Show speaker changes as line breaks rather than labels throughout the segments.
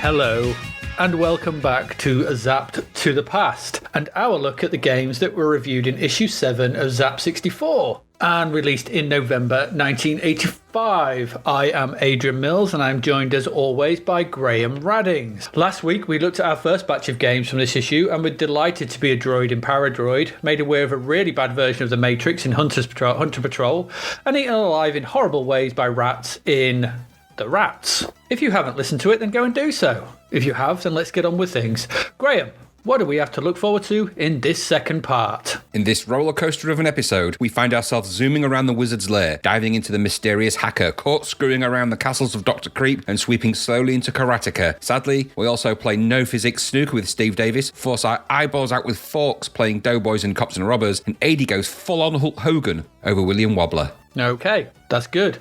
Hello, and welcome back to Zapped to the Past, and our look at the games that were reviewed in issue 7 of Zap 64, and released in November 1985. I am Adrian Mills, and I'm joined as always by Graham Raddings. Last week we looked at our first batch of games from this issue, and we're delighted to be a droid in Paradroid, made aware of a really bad version of the Matrix in Hunter Patrol, and eaten alive in horrible ways by rats in The Rats. If you haven't listened to it, then go and do so. If you have, then let's get on with things. Graham, what do we have to look forward to in this second part?
In this roller coaster of an episode, we find ourselves zooming around the wizard's lair, diving into the mysterious hacker, corkscrewing around the castles of Dr. Creep, and sweeping slowly into Karateka. Sadly, we also play no physics snooker with Steve Davis, force our eyeballs out with forks playing doughboys and cops and robbers, and Adi goes full-on Hulk Hogan over William Wobbler.
Okay, that's good.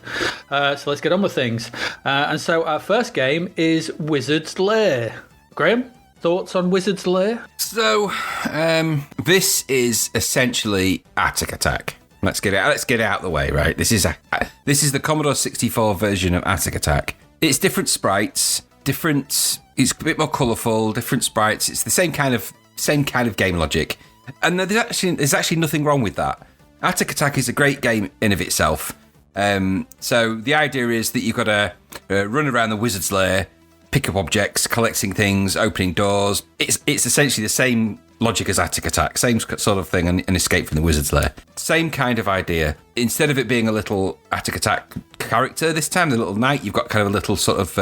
So let's get on with things. And so our first game is Wizard's Lair. Graham, thoughts on Wizard's Lair?
So, this is essentially Attic Attack. Let's get it out of the way, right? This is the Commodore 64 version of Attic Attack. It's different sprites, it's a bit more colourful, different sprites. It's the same kind of game logic, and there's actually nothing wrong with that. Attic Attack is a great game in of itself. So the idea is that you've got to run around the wizard's lair, pick up objects, collecting things, opening doors. It's essentially the same logic as Attic Attack, same sort of thing, and escape from the wizard's lair. Same kind of idea. Instead of it being a little Attic Attack character this time, the little knight, you've got kind of a little sort of,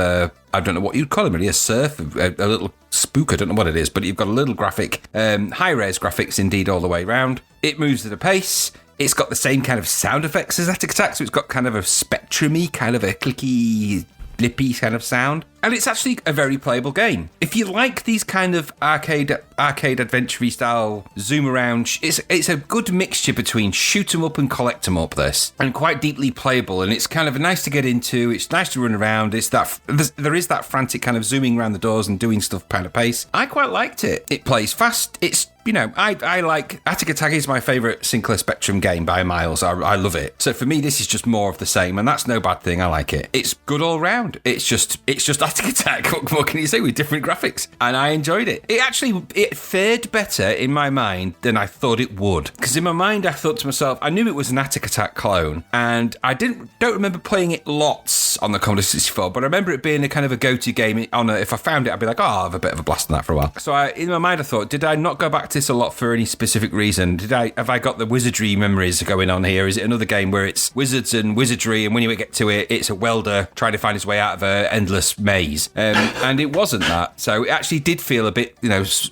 I don't know what you'd call him really, a surf, a little spook, I don't know what it is, but you've got a little graphic, high-res graphics indeed all the way around. It moves at a pace. It's got the same kind of sound effects as Attic Attack, so it's got kind of a spectrum-y, kind of a clicky, blippy kind of sound. And it's actually a very playable game. If you like these kind of arcade adventure-y style zoom around, it's a good mixture between shoot 'em up and collect 'em up, this, and quite deeply playable. And it's kind of nice to get into. It's nice to run around. There is that frantic kind of zooming around the doors and doing stuff kind of pace. I quite liked it. It plays fast. It's, you know, I like Attic Attack is my favourite Sinclair Spectrum game by miles. I love it. So for me, this is just more of the same, and that's no bad thing. I like it. It's good all round. It's just Attic Attack. What can you say, with different graphics? And I enjoyed it. It fared better in my mind than I thought it would. Because in my mind, I thought to myself, I knew it was an Attic Attack clone, and I don't remember playing it lots on the Commodore 64, but I remember it being a kind of a go-to game. If I found it, I'd be like, I'll have a bit of a blast on that for a while. So in my mind, I thought, did I not go back to this a lot for any specific reason? Have I got the wizardry memories going on here? Is it another game where it's wizards and wizardry, and when you get to it, it's a welder trying to find his way out of an endless maze? And it wasn't that. So it actually did feel a bit,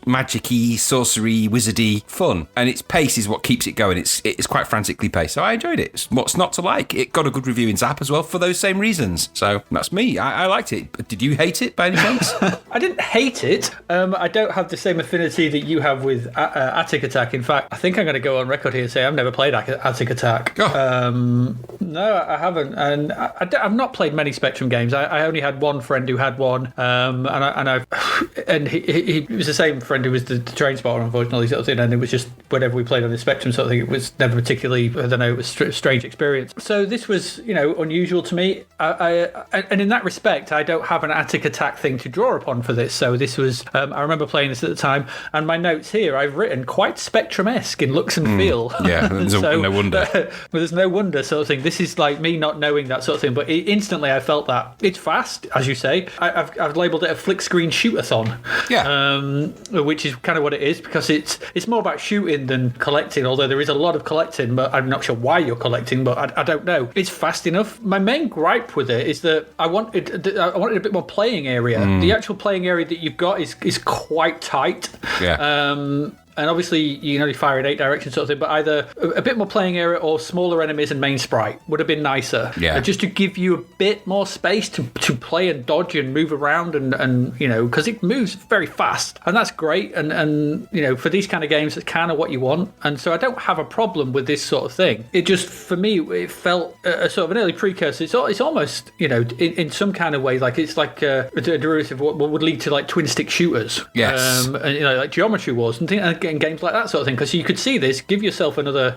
magic-y, sorcery, wizardy fun. And its pace is what keeps it going. It's quite frantically paced. So I enjoyed it. What's not to like? It got a good review in Zap as well for those same reasons. So that's me. I liked it. But did you hate it by any chance?
I didn't hate it. I don't have the same affinity that you have with Attic Attack. In fact, I think I'm going to go on record here and say I've never played Attic Attack.
Oh.
No, I haven't. And I've not played many Spectrum games. I only had one friend who had one. And he was the same friend who was the train spotter, unfortunately, sort of thing, and it was just whenever we played on the Spectrum sort of thing, it was never particularly, I don't know, it was a strange experience. So this was, unusual to me. And in that respect, I don't have an Attic Attack thing to draw upon for this. So this was, I remember playing this at the time, and my notes here I've written quite Spectrum-esque in looks and feel.
Yeah, no wonder.
But there's no wonder sort of thing. This is like me not knowing that sort of thing, but instantly I felt that it's fast, as you say. I've labelled it a flick screen shoot-a-thon.
Yeah.
Which is kind of what it is, because it's more about shooting than collecting, although there is a lot of collecting, but I'm not sure why you're collecting, but I don't know. It's fast enough. My main gripe with it is that I wanted a bit more playing area. The actual playing area that you've got is quite tight.
Yeah.
And obviously, you can only fire in 8 directions sort of thing, but either a bit more playing area or smaller enemies and main sprite would have been nicer.
Yeah.
Just to give you a bit more space to play and dodge and move around and because it moves very fast. And that's great. And for these kind of games, it's kind of what you want. And so I don't have a problem with this sort of thing. It just, for me, it felt a sort of an early precursor. It's almost, in some kind of way, like it's like a derivative of what would lead to like twin stick shooters.
Yes.
Like Geometry Wars and things. in games like that sort of thing, because you could see this, give yourself another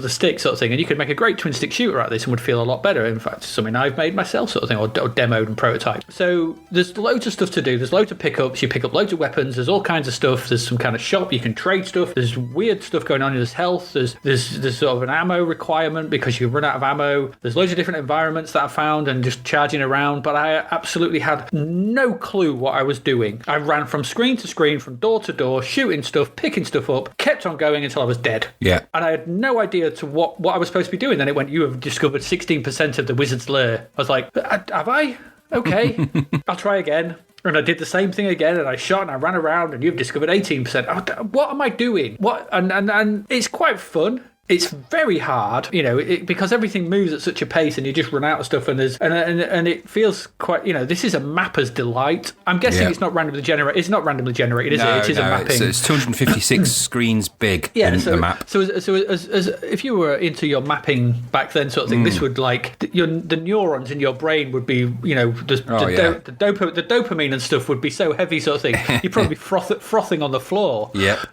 stick sort of thing, and you could make a great twin stick shooter out of this and would feel a lot better. In fact, something I've made myself sort of thing, or demoed and prototyped. So there's loads of stuff to do. There's loads of pickups. You pick up loads of weapons. There's all kinds of stuff. There's some kind of shop. You can trade stuff. There's weird stuff going on. There's health. There's sort of an ammo requirement because you run out of ammo. There's loads of different environments that I found and just charging around, but I absolutely had no clue what I was doing. I ran from screen to screen, from door to door, shooting stuff, picking stuff up, kept on going until I was dead.
Yeah.
And I had no idea to what I was supposed to be doing. Then it went, you have discovered 16% of the wizard's lair. I was like, have I? Okay, I'll try again. And I did the same thing again, and I shot and I ran around, and you've discovered 18%. What am I doing? And it's quite fun. It's very hard, because everything moves at such a pace, and you just run out of stuff. And it feels quite, this is a mapper's delight. I'm guessing it's not randomly generated. It's not randomly generated, is it? It is a mapping.
It's 256 screens big. In the map.
So as if you were into your mapping back then, sort of thing, this would the neurons in your brain would be, the dopamine and stuff would be so heavy, sort of thing. You'd probably be frothing on the floor.
Yeah.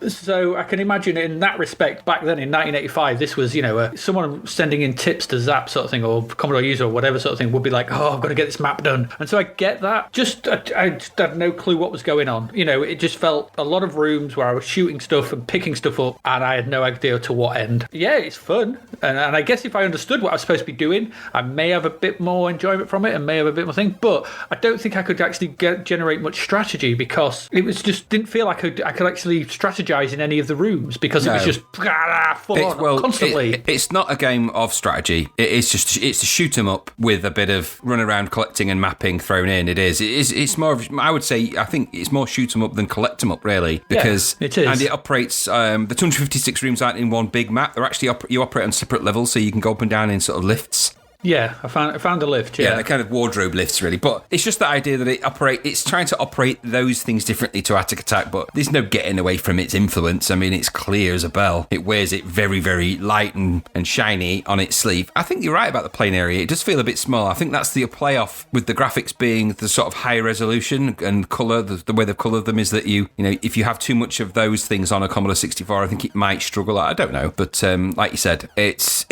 So I can imagine in that respect back then. In 1985, this was, someone sending in tips to Zap sort of thing, or Commodore user or whatever sort of thing would be like, I've got to get this map done. And so I get that. I just had no clue what was going on. It just felt a lot of rooms where I was shooting stuff and picking stuff up, and I had no idea to what end. Yeah, it's fun. And I guess if I understood what I was supposed to be doing, I may have a bit more enjoyment from it and may have a bit more thing. But I don't think I could actually generate much strategy, because it was just didn't feel like I could actually strategize in any of the rooms, because it was just constantly.
It's not a game of strategy. It's a shoot 'em up with a bit of run around collecting and mapping thrown in. It's more of, I would say, I think it's more shoot 'em up than collect 'em up, really, because
it is.
And it operates. The 256 rooms aren't in one big map. They're actually you operate on separate levels, so you can go up and down in sort of lifts.
Yeah, I found a lift. Yeah,
they're kind of wardrobe lifts, really. But it's just the idea that it's trying to operate those things differently to Attic Attack, but there's no getting away from its influence. I mean, it's clear as a bell. It wears it very, very light and shiny on its sleeve. I think you're right about the playing area. It does feel a bit small. I think that's the play-off with the graphics being the sort of high resolution and colour. The way they've coloured them is that if you have too much of those things on a Commodore 64, I think it might struggle. I don't know. But like you said, is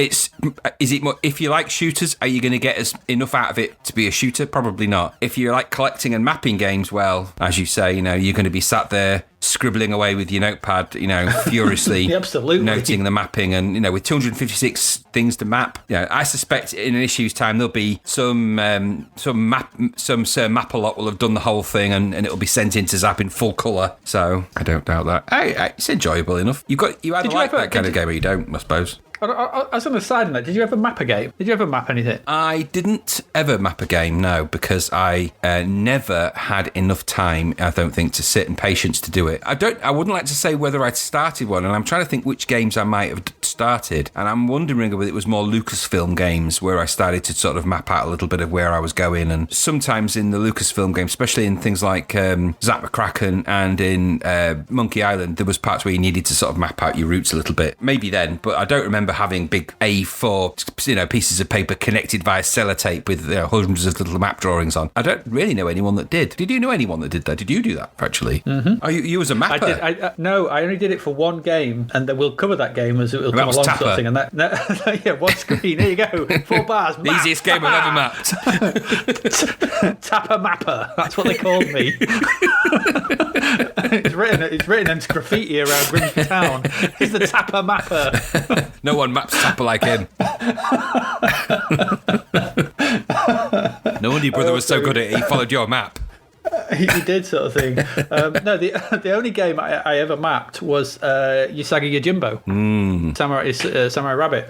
it more, if you like shooters, are you going to get enough out of it to be a shooter? Probably not. If you like collecting and mapping games, well, as you say, you're going to be sat there scribbling away with your notepad, furiously
Absolutely.
noting the mapping, and with 256 things to map, I suspect in an issue's time there'll be some Sir Map-a-Lot will have done the whole thing, and it'll be sent into Zap in full colour. So I don't doubt that. It's enjoyable enough. You either like that kind of game or you don't, I suppose.
As on the side of that, did you ever map a game? Did you ever map anything?
I didn't ever map a game, no, because I never had enough time, I don't think, to sit and patience to do it. I wouldn't like to say whether I'd started one, and I'm trying to think which games I might have started, and I'm wondering whether it was more Lucasfilm games where I started to sort of map out a little bit of where I was going, and sometimes in the Lucasfilm games, especially in things like Zap McCracken and in Monkey Island, there was parts where you needed to sort of map out your routes a little bit. Maybe then, but I don't remember having big A4 pieces of paper connected via sellotape with hundreds of little map drawings on. I don't really know anyone that did. Did you know anyone that did that? Did you do that, actually? Mm-hmm. Oh, you was a mapper?
I did. No, I only did it for one game, and then we'll cover that game as it will come along. Sort of thing, and yeah, one screen. There you go. 4 bars.
The easiest game I've ever mapped.
Tapper Mapper. That's what they called me. It's written in graffiti around Grimsby Town. He's the Tapper Mapper.
No one maps Tapper like him. No wonder your brother was so good at it. He followed your map.
He did, sort of thing. No, the only game I ever mapped was Usagi Yojimbo, Samurai Rabbit.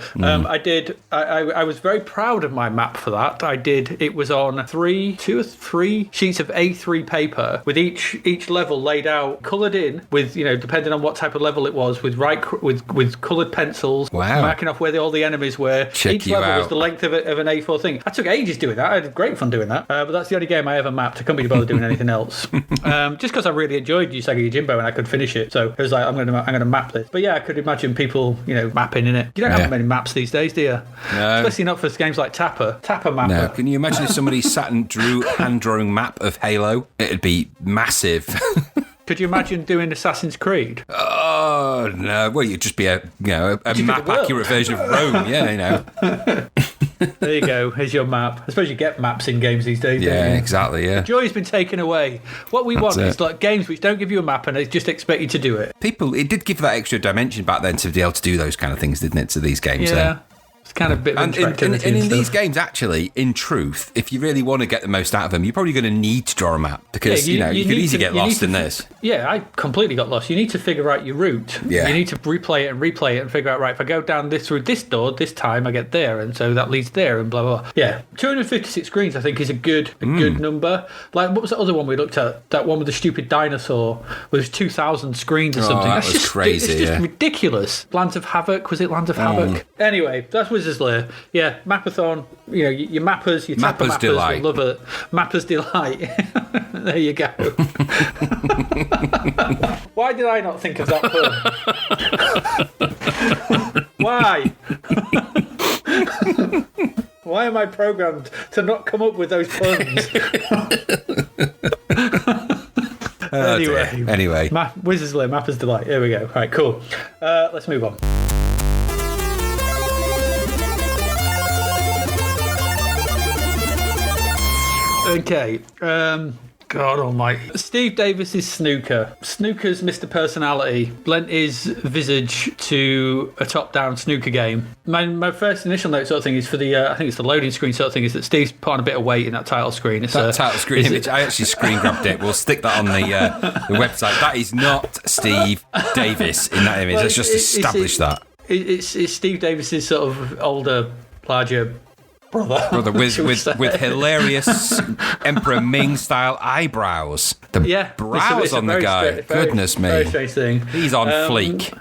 I was very proud of my map for that. It was on 2 or 3 sheets of A3 paper with each level laid out, coloured in with depending on what type of level it was, with coloured pencils, marking off where all the enemies were. Each level was the length of an A4 thing. I took ages doing that. I had great fun doing that. But that's the only game I ever mapped. I couldn't be bothered doing anything else. Just because I really enjoyed Usagi Yojimbo and I could finish it, so it was like I'm going to map this. But yeah, I could imagine people mapping in it. You don't have many maps these days, do you? No. Especially not for games like Tapper Mapper.
No. Can you imagine if somebody sat and drew hand drawing map of Halo? It'd be massive.
Could you imagine doing Assassin's Creed?
Oh no! Well, you'd just be a map accurate version of Rome. Yeah, you know.
There you go. Here's your map. I suppose you get maps in games these days.
Yeah,
don't you?
exactly. Yeah.
The joy's been taken away. What we want is like games which don't give you a map and they just expect you to do it.
It did give that extra dimension back then to be able to do those kind of things, didn't it? To these games.
Yeah.
Then.
It's kind of a bit of interactivity.
And in these games, actually, in truth, if you really want to get the most out of them, you're probably going to need to draw a map because you could easily get lost in this.
Yeah, I completely got lost. You need to figure out your route.
Yeah.
You need to replay it and figure out, right, if I go down this through this door, this time I get there, and so that leads there, and blah, blah, blah. Yeah, 256 screens, I think, is a good number. Like, what was the other one we looked at? That one with the stupid dinosaur, where there's 2,000 screens or something.
That was crazy.
It's just ridiculous. Lands of Havoc, was it Lands of Havoc? Anyway, that's Wizard's Lair. Yeah, Mapathon, you know, your mappers, your type of mappers,
delight.
Love it. Mappers delight. There you go. Why did I not think of that pun? Why? Why am I programmed to not come up with those puns?
Anyway.
Wizard's Lair, Mappers delight. Here we go. All right, cool. Let's move on. Okay. God almighty. Steve Davis's Snooker. Snooker's Mr. Personality lent his visage to a top-down snooker game. My first initial note sort of thing is for the, I think it's the loading screen sort of thing, is that Steve's put on a bit of weight in that title screen. It's
that title screen image, I actually screen grabbed it. We'll stick that on the website. That is not Steve Davis in that image. Let's just establish that.
It's Steve Davis's sort of older, larger brother with hilarious Emperor Ming style eyebrows. The brows on the guy. Goodness me. Very strange thing.
He's on fleek.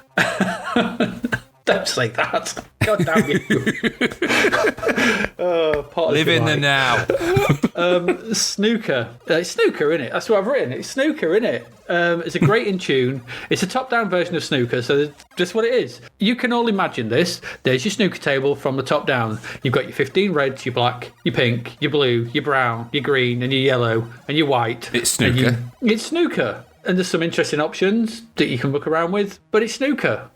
Don't say that. God damn you.
Live in the now.
Snooker. It's Snooker, innit? That's what I've written. It's Snooker, innit? It's a great in tune. It's a top-down version of Snooker, so that's just what it is. You can all imagine this. There's your snooker table from the top down. You've got your 15 reds, your black, your pink, your blue, your brown, your green, and your yellow, and your white.
It's Snooker.
It's Snooker. And there's some interesting options that you can look around with, but it's Snooker.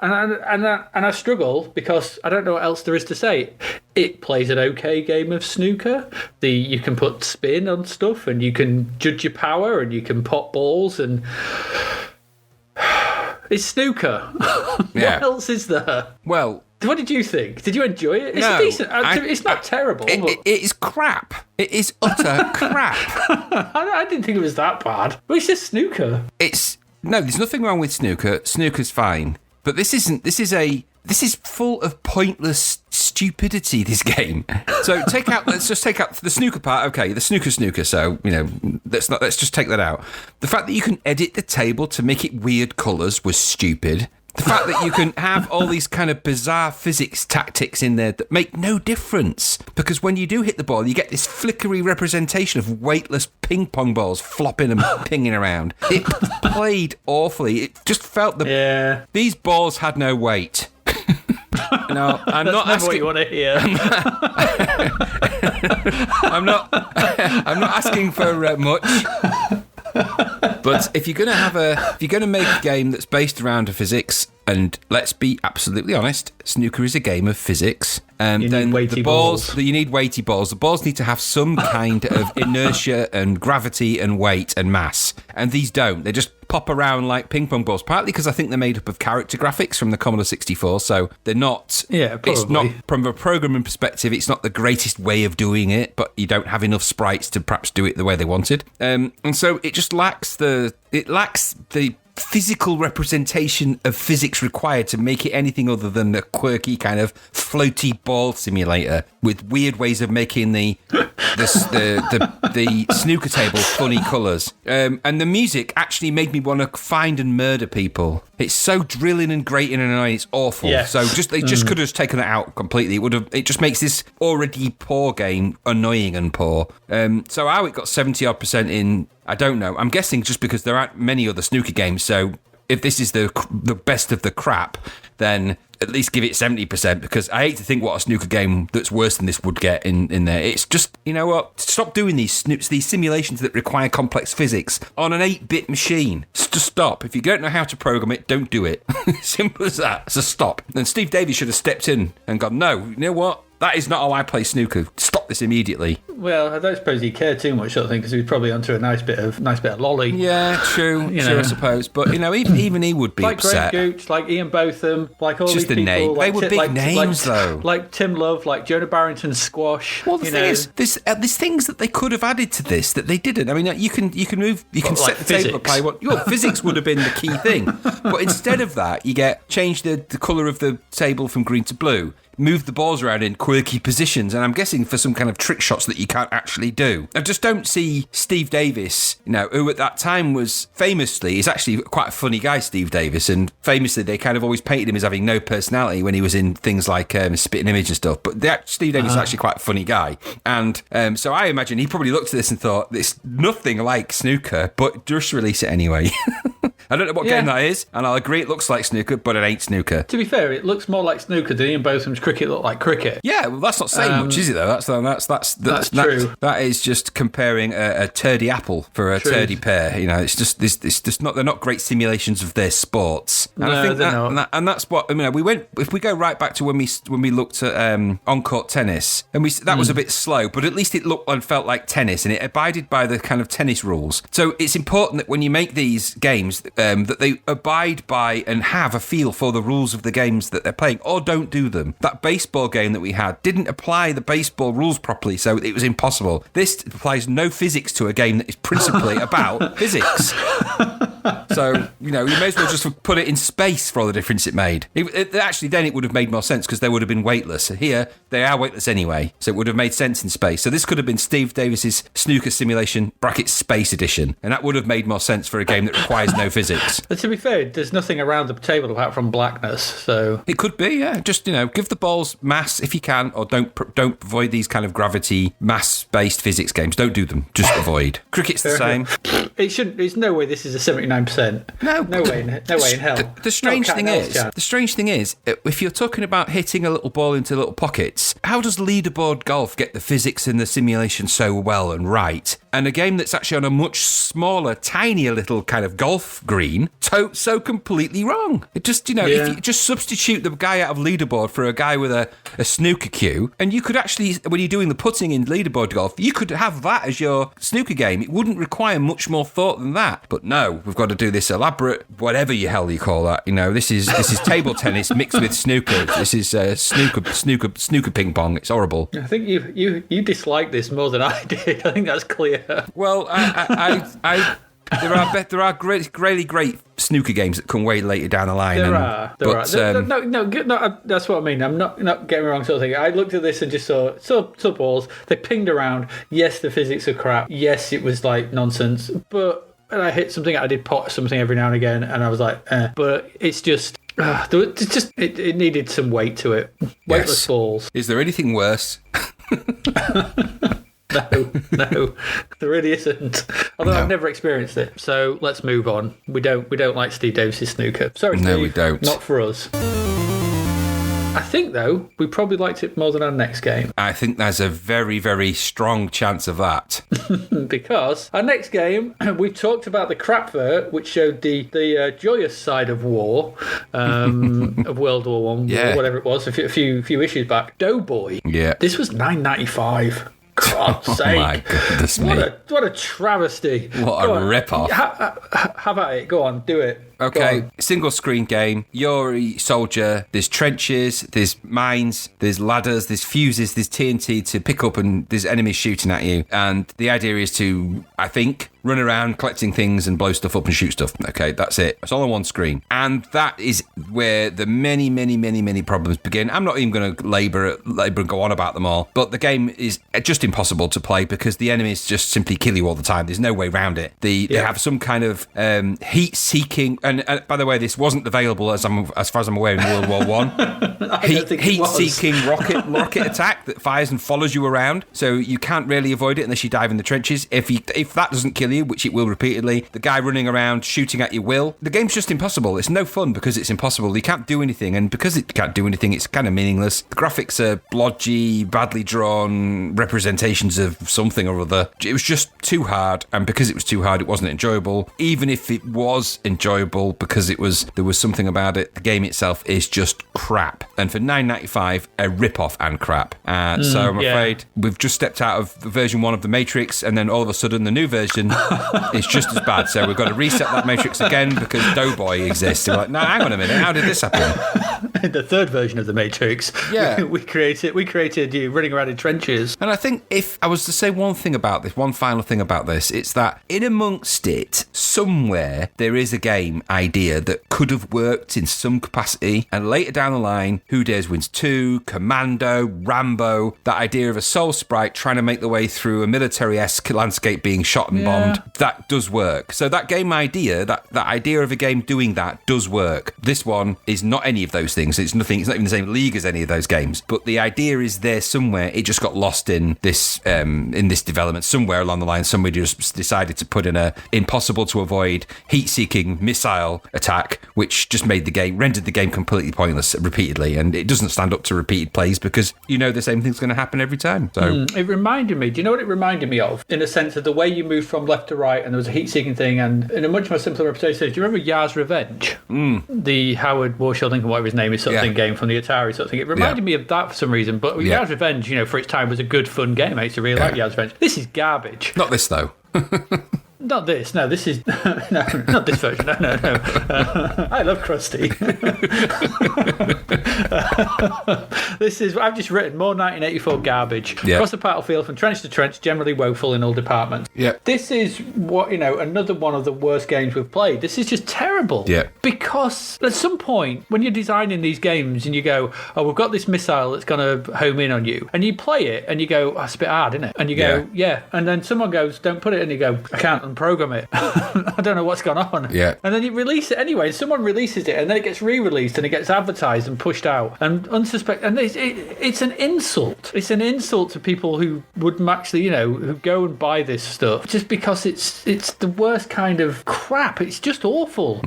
And I struggle because I don't know what else there is to say. It plays an okay game of Snooker. You can put spin on stuff, and you can judge your power, and you can pop balls, and it's Snooker.
Yeah.
What else is there?
Well,
what did you think? Did you enjoy it? It's decent. It's not terrible.
It is crap. It is utter crap.
I didn't think it was that bad. But it's just Snooker.
No, there's nothing wrong with Snooker. Snooker's fine. But this isn't. This is full of pointless stupidity, this game. So let's just take out the snooker part. Okay, the snooker. So, you know, let's just take that out. The fact that you can edit the table to make it weird colours was stupid. The fact that you can have all these kind of bizarre physics tactics in there that make no difference. Because when you do hit the ball, you get this flickery representation of weightless ping pong balls flopping and pinging around. It played awfully. It just felt these balls had no weight. No, I'm not asking
what you want to hear.
I'm not asking for much. But if you're gonna make a game that's based around a physics, and let's be absolutely honest, snooker is a game of physics.
You
then
need weighty
the balls, you need weighty balls. The balls need to have some kind of inertia and gravity and weight and mass, and these don't. They just pop around like ping pong balls. Partly because I think they're made up of character graphics from the Commodore 64, so they're not.
Yeah, probably.
It's not, from a programming perspective, it's not the greatest way of doing it, but you don't have enough sprites to perhaps do it the way they wanted, and so it just lacks the physical representation of physics required to make it anything other than a quirky kind of floaty ball simulator with weird ways of making the snooker table funny colours. And the music actually made me want to find and murder people. It's so drilling and grating and annoying. It's awful. Yes. So they just could have taken it out completely. It just makes this already poor game annoying and poor. So how it got 70% in, I don't know. I'm guessing just because there aren't many other snooker games, so if this is the best of the crap, then at least give it 70%, because I hate to think what a snooker game that's worse than this would get in there. It's just, you know what? Stop doing these simulations that require complex physics on an 8-bit machine. Just stop. If you don't know how to program it, don't do it. Simple as that. So stop. And Steve Davis should have stepped in and gone, no, you know what? That is not how I play snooker. Stop this immediately.
Well, I don't suppose he cared too much, sort of thing, because he was probably onto a nice bit of lolly.
Yeah, true. I suppose. But even he would be
like
upset.
Greg Gooch, like Ian Botham, like all
just
these people.
Name.
Like,
they were big names, though.
Like Tim Love, like Jonah Barrington Squash.
Well, the thing is, there's things that they could have added to this that they didn't. I mean, you can set the table to play what. Well, physics would have been the key thing, but instead of that, you change the colour of the table from green to blue. Move the balls around in quirky positions, and I'm guessing for some kind of trick shots that you can't actually do. I just don't see Steve Davis, who at that time was famously, he's actually quite a funny guy, Steve Davis, and famously they kind of always painted him as having no personality when he was in things like Spitting Image and stuff, but Steve Davis is actually quite a funny guy, and so I imagine he probably looked at this and thought, it's nothing like snooker, but just release it anyway. I don't know what game that is, and I'll agree it looks like snooker, but it ain't snooker.
To be fair, it looks more like snooker than Ian Botham's cricket looked like cricket.
Yeah, well, that's not saying much, is it, though? That's
true.
That is just comparing a turdy apple for a turdy pear. It's just not. They're not great simulations of their sports. And I think and that's what we went. If we go right back to when we looked at on-court tennis, and that was a bit slow, but at least it looked and felt like tennis, and it abided by the kind of tennis rules. So it's important that when you make these games, that they abide by and have a feel for the rules of the games that they're playing, or don't do them. That baseball game that we had didn't apply the baseball rules properly, so it was impossible. This applies no physics to a game that is principally about physics. So, you may as well just put it in space for all the difference it made. Actually, then it would have made more sense because they would have been weightless. Here, they are weightless anyway, so it would have made sense in space. So this could have been Steve Davis's Snooker Simulation Space Edition, and that would have made more sense for a game that requires no physics.
But to be fair, there's nothing around the table apart from blackness, so...
It could be, yeah. Just, give the balls mass if you can, or don't avoid these kind of gravity, mass-based physics games. Don't do them. Just avoid. Cricket's the same.
It shouldn't... There's no way this is a 79%. No way in hell.
The strange thing is, if you're talking about hitting a little ball into little pockets, how does leaderboard golf get the physics in the simulation so well and right? And a game that's actually on a much smaller, tinier little kind of golf green, so completely wrong. It just, if you just substitute the guy out of leaderboard for a guy with a snooker cue, and you could actually, when you're doing the putting in leaderboard golf, you could have that as your snooker game. It wouldn't require much more thought than that. But no, we've got to do this elaborate, whatever the hell you call that. This is table tennis mixed with snooker. This is snooker ping pong. It's horrible.
I think you dislike this more than I did. I think that's clear.
Well, there are really great snooker games that come way later down the line.
There are. No, that's what I mean. I'm not getting me wrong, sort of thing. I looked at this and just saw balls. They pinged around. Yes, the physics are crap. Yes, it was like nonsense. But when I hit something, I did pot something every now and again, and I was like, But it's just. It needed some weight to it. Weightless balls.
Is there anything worse?
No, there really isn't. Although I've never experienced it. So let's move on. We don't like Steve Davis's snooker. Sorry, Steve.
No, we don't.
Not for us. I think, though, we probably liked it more than our next game.
I think there's a very, very strong chance of that.
Because our next game, we talked about the Crapvert, which showed the joyous side of war, of World War One, or whatever it was, a few issues back. Doughboy.
Yeah.
This was $9.95. God's sake.
Oh my goodness me.
What a travesty.
What a rip-off.
Have at it. Go on, do it.
Okay, single screen game. You're a soldier. There's trenches, there's mines, there's ladders, there's fuses, there's TNT to pick up, and there's enemies shooting at you. And the idea is to, I think, run around collecting things and blow stuff up and shoot stuff. Okay, that's it. It's all on one screen. And that is where the many, many, many, many problems begin. I'm not even going to labour and go on about them all. But the game is just impossible to play because the enemies just simply kill you all the time. There's no way around it. They have some kind of heat-seeking... And by the way, this wasn't available, as far as I'm aware, in World War One. Heat-seeking rocket attack that fires and follows you around, so you can't really avoid it unless you dive in the trenches. If that doesn't kill you, which it will repeatedly, the guy running around shooting at you will. The game's just impossible. It's no fun because it's impossible. You can't do anything, and because it can't do anything, it's kind of meaningless. The graphics are blodgy, badly drawn representations of something or other. It was just too hard, and because it was too hard, it wasn't enjoyable. Even if it was enjoyable because there was something about it, the game itself is just crap. And for $9.95, a rip-off and crap. So I'm afraid we've just stepped out of version 1 of the Matrix, and then all of a sudden the new version is just as bad. So we've got to reset that Matrix again because Doughboy exists. We're like, no, hang on a minute, how did this happen?
In the third version of the Matrix, we created you running around in trenches.
And I think if I was to say one final thing about this, it's that in amongst it, somewhere there is a game idea that could have worked in some capacity, and later down the line, Who Dares Wins 2, Commando, Rambo, that idea of a soul sprite trying to make the way through a military-esque landscape being shot and bombed, that does work. So that game idea, that idea of a game doing that does work. This one is not any of those things. It's not even the same league as any of those games, but the idea is there somewhere. It just got lost in this development. Somewhere along the line, somebody just decided to put in a impossible to avoid heat-seeking missile attack, which just rendered the game completely pointless repeatedly, and it doesn't stand up to repeated plays because the same thing's going to happen every time. So
it reminded me. Do you know what it reminded me of? In a sense of the way you moved from left to right, and there was a heat-seeking thing, and in a much more simpler representation. Do you remember Yar's Revenge? The Howard Warshaw, whatever his name is, sort of thing, game from the Atari sort of thing. It reminded me of that for some reason. But Yar's Revenge, for its time, was a good, fun game. I used to really like Yar's Revenge. This is garbage.
Not this though.
Not this. No, this is no, not this version. No. I love Krusty. This is. I've just written more 1984 garbage across the battlefield from trench to trench, generally woeful in all departments.
Yeah.
This is what another one of the worst games we've played. This is just terrible.
Yeah.
Because at some point when you're designing these games and you go, oh, we've got this missile that's going to home in on you, and you play it and you go, oh, it's a bit hard, isn't it? And you go, and then someone goes, don't put it, and you go, I can't unprogram it. I don't know what's gone on.
Yeah.
And then you release it anyway. Someone releases it, and then it gets re-released, and it gets advertised and pushed out, and unsuspected. And it's an insult. It's an insult to people who would actually, who go and buy this stuff just because it's the worst kind of crap. It's just awful.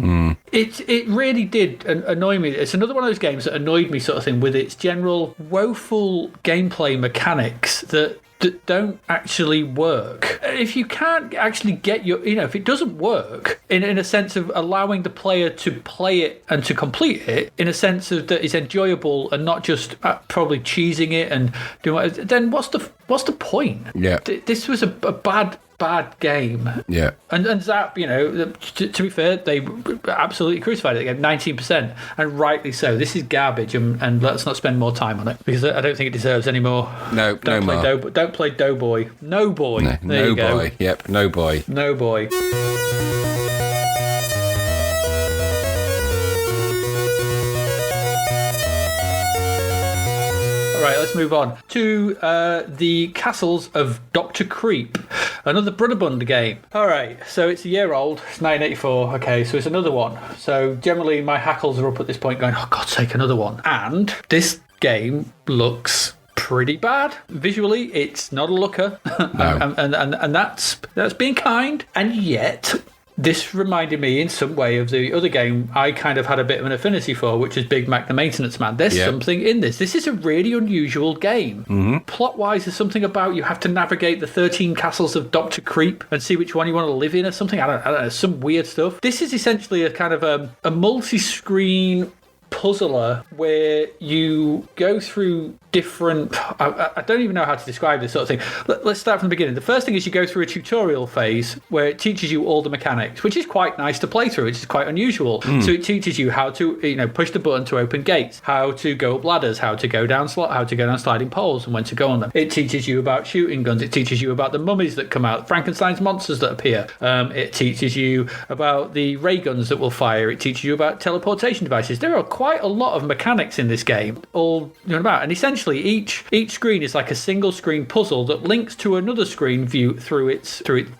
It really did annoy me. It's another one of those games that annoyed me, sort of thing, with its general woeful gameplay mechanics that don't actually work. If you can't actually get if it doesn't work in a sense of allowing the player to play it and to complete it in a sense of that is enjoyable and not just probably cheesing it and doing then what's the point?
Yeah.
This was a bad game.
Yeah.
And Zap, to be fair, they absolutely crucified it. They gave 19%, and rightly so. This is garbage, and let's not spend more time on it because I don't think it deserves any more.
No,
don't
no
play
more.
Don't play Doughboy. No boy.
No,
there you go.
Boy. Yep, no boy.
No boy. Right, let's move on to the Castles of Dr. Creep, another Brunabund game. All right, so it's a year old. It's 1984. Okay, so it's another one. So generally my hackles are up at this point going, oh, God's sake, another one. And this game looks pretty bad. Visually, it's not a looker.
No.
and that's being kind. And yet this reminded me in some way of the other game I kind of had a bit of an affinity for, which is Big Mac the Maintenance Man. There's something in this. This is a really unusual game. Mm-hmm. Plot-wise, there's something about you have to navigate the 13 castles of Dr. Creep and see which one you want to live in or something. I don't know, some weird stuff. This is essentially a kind of a multi-screen puzzler where you go through different I don't even know how to describe this sort of thing. Let's start from the beginning. The first thing is you go through a tutorial phase where it teaches you all the mechanics, which is quite nice to play through, which is quite unusual. So it teaches you how to push the button to open gates, how to go up ladders, how to go down sliding poles and when to go on them. It teaches you about shooting guns. It teaches you about the mummies that come out, Frankenstein's monsters that appear. It teaches you about the ray guns that will fire. It teaches you about teleportation devices. There are quite quite a lot of mechanics in this game, all about. And essentially, each screen is like a single screen puzzle that links to another screen view through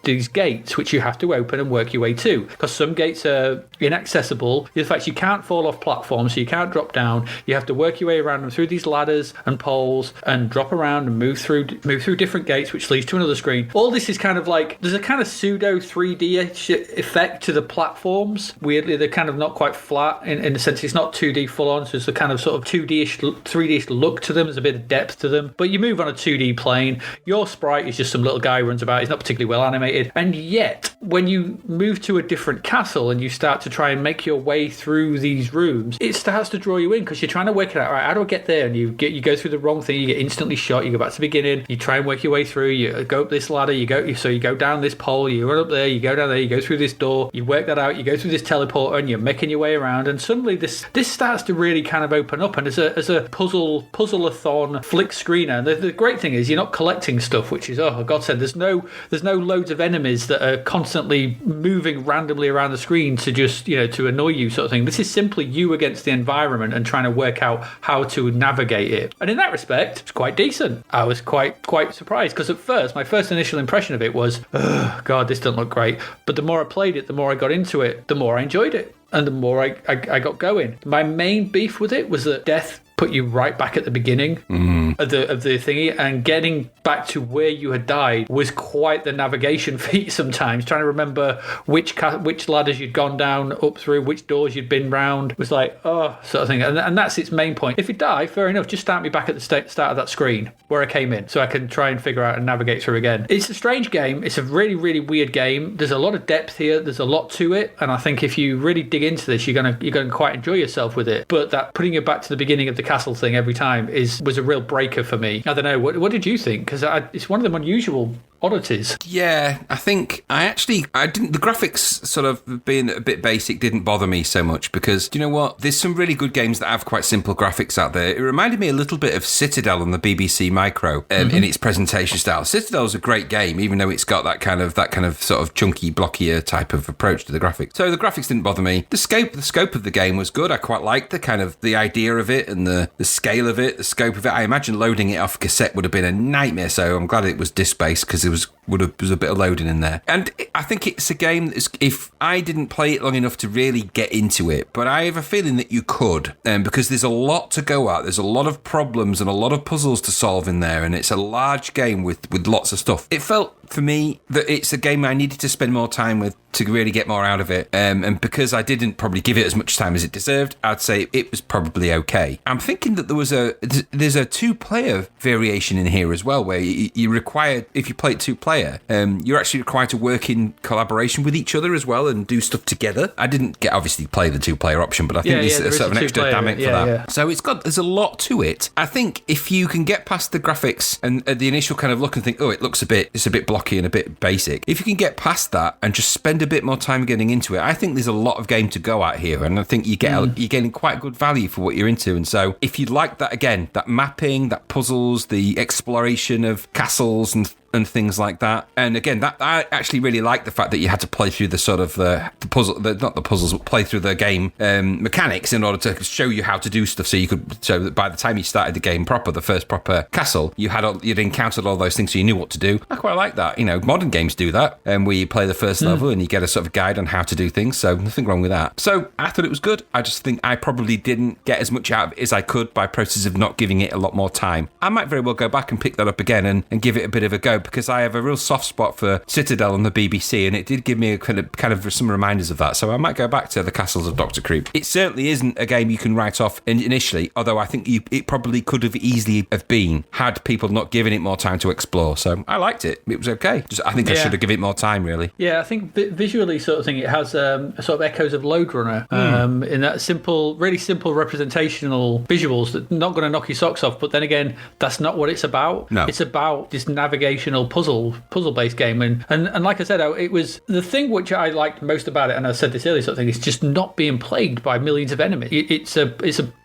these gates, which you have to open and work your way to. Because some gates are inaccessible. In fact, you can't fall off platforms, so you can't drop down. You have to work your way around them through these ladders and poles and drop around and move through different gates, which leads to another screen. All this is kind of like, there's a kind of pseudo 3D effect to the platforms. Weirdly, they're kind of not quite flat in the sense it's not 2D full on, so there's a kind of sort of 2D-ish, 3D-ish look to them. There's a bit of depth to them. But you move on a 2D plane. Your sprite is just some little guy who runs about. He's not particularly well animated. And yet, when you move to a different castle and you start to try and make your way through these rooms, it starts to draw you in because you're trying to work it out. Right, how do I get there? And you go through the wrong thing. You get instantly shot. You go back to the beginning. You try and work your way through. You go up this ladder. You go down this pole. You run up there. You go down there. You go through this door. You work that out. You go through this teleporter, and you're making your way around. And suddenly this starts to really kind of open up. And as a puzzle-a-thon flick screener, and the great thing is you're not collecting stuff, which is God said. There's no loads of enemies that are constantly moving randomly around the screen to just to annoy you, sort of thing. This is simply you against the environment and trying to work out how to navigate it. And in that respect, it's quite decent. I was quite surprised because at first, my first initial impression of it was, oh, God, this doesn't look great. But the more I played it, the more I got into it, the more I enjoyed it. And the more I got going. My main beef with it was that death put you right back at the beginning of the thingy, and getting back to where you had died was quite the navigation feat sometimes. Trying to remember which ladders you'd gone down, up through, which doors you'd been round was like, sort of thing. And that's its main point. If you die, fair enough, just start me back at the start of that screen where I came in, so I can try and figure out and navigate through again. It's a strange game. It's a really, really weird game. There's a lot of depth here. There's a lot to it, and I think if you really dig into this, you're gonna quite enjoy yourself with it. But that putting you back to the beginning of the castle thing every time was a real breaker for me. I don't know. What did you think? Because it's one of them unusual oddities.
Yeah, I think I didn't. The graphics sort of being a bit basic didn't bother me so much because, do you know what? There's some really good games that have quite simple graphics out there. It reminded me a little bit of Citadel on the BBC Micro in its presentation style. Citadel's a great game, even though it's got that kind of sort of chunky, blockier type of approach to the graphics. So the graphics didn't bother me. The scope of the game was good. I quite liked the idea of it and the scale of it, the scope of it. I imagine loading it off cassette would have been a nightmare. So I'm glad it was disc-based because there was a bit of loading in there. And I think it's a game that if I didn't play it long enough to really get into it, but I have a feeling that you could, because there's a lot to go at. There's a lot of problems and a lot of puzzles to solve in there, and it's a large game with lots of stuff. It felt for me that it's a game I needed to spend more time with to really get more out of it. And because I didn't probably give it as much time as it deserved, I'd say it was probably okay. I'm thinking that there's a 2-player variation in here as well, where you require, if you play it 2-player, you're actually required to work in collaboration with each other as well and do stuff together. I didn't obviously play the 2-player option, but I think there's sort of an extra dynamic for that. Yeah. So there's a lot to it. I think if you can get past the graphics and the initial kind of look and think, it's a bit blocky and a bit basic. If you can get past that and just spend a bit more time getting into it, I think there's a lot of game to go at here, and I think you're getting quite good value for what you're into. And so if you like that, again, that mapping, that puzzles, the exploration of castles and things like that. And again, that I actually really like the fact that you had to play through the sort of the puzzle, not the puzzles, but play through the game mechanics in order to show you how to do stuff. So that by the time you started the game proper, the first proper castle, you'd encountered all those things, so you knew what to do. I quite like that. Modern games do that, where you play the first level and you get a sort of guide on how to do things. So nothing wrong with that. So I thought it was good. I just think I probably didn't get as much out of it as I could by process of not giving it a lot more time. I might very well go back and pick that up again and give it a bit of a go, because I have a real soft spot for Citadel on the BBC, and it did give me a kind of some reminders of that. So I might go back to the Castles of Dr. Creep. It certainly isn't a game you can write off initially, although I think it probably could have easily have been had people not given it more time to explore. So I liked it. It was okay. I think I should have given it more time, really. Yeah,
I think visually sort of thing, it has sort of echoes of Lode Runner in that really simple representational visuals that not going to knock your socks off. But then again, that's not what it's about.
No.
It's about this navigation navigational puzzle-based game. And like I said, it was the thing which I liked most about it, and I said this earlier, sort of thing, is just not being plagued by millions of enemies. It's a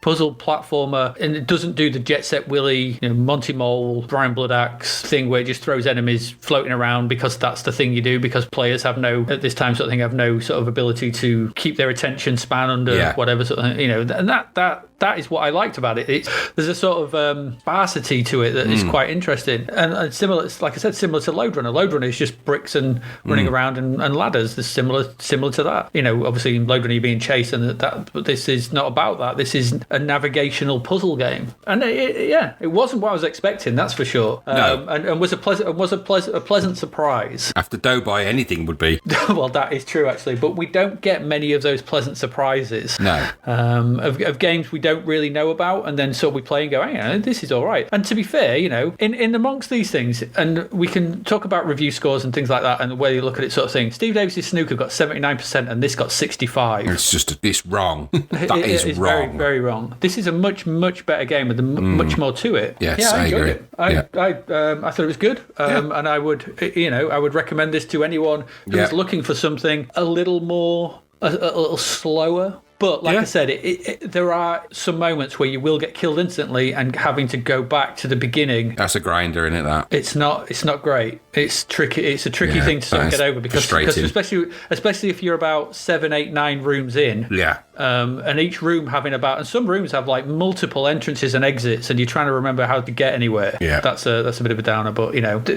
puzzle platformer, and it doesn't do the Jet Set Willy, Monty Mole, Brian Bloodaxe thing where it just throws enemies floating around because that's the thing you do, because players have no, at this time, sort of thing, have no sort of ability to keep their attention span under whatever sort of, and that is what I liked about it. There's a sort of sparsity to it that is quite interesting, and similar, like I said, similar to Lode Runner. Lode Runner is just bricks and running around and ladders. There's similar to that. Obviously in Lode Runner you're being chased, and but this is not about that. This is a navigational puzzle game, and it wasn't what I was expecting. That's for sure.
No.
And was a pleasant surprise.
After Doughboy, anything would be.
Well, that is true actually, but we don't get many of those pleasant surprises.
No.
Of games we don't really know about, and then sort of we play and go, hey, this is all right. And to be fair, in amongst these things, and we can talk about review scores and things like that, and the way you look at it, sort of thing. Steve Davis' Snooker got 79%, and this got 65.
It's wrong. It's
wrong.
Very,
very wrong. This is a much, much better game with much more to it.
Yes,
I enjoyed
agree.
it. I thought it was good, and I would recommend this to anyone who is looking for something a little more, a little slower. But like I said, there are some moments where you will get killed instantly and having to go back to the beginning.
That's a grinder, isn't it? That
it's not great. It's tricky. It's a tricky thing to sort of get over because especially if you're about 7, 8, 9 rooms in.
Yeah.
And each room having and some rooms have like multiple entrances and exits, and you're trying to remember how to get anywhere. Yeah. That's a bit of a downer, but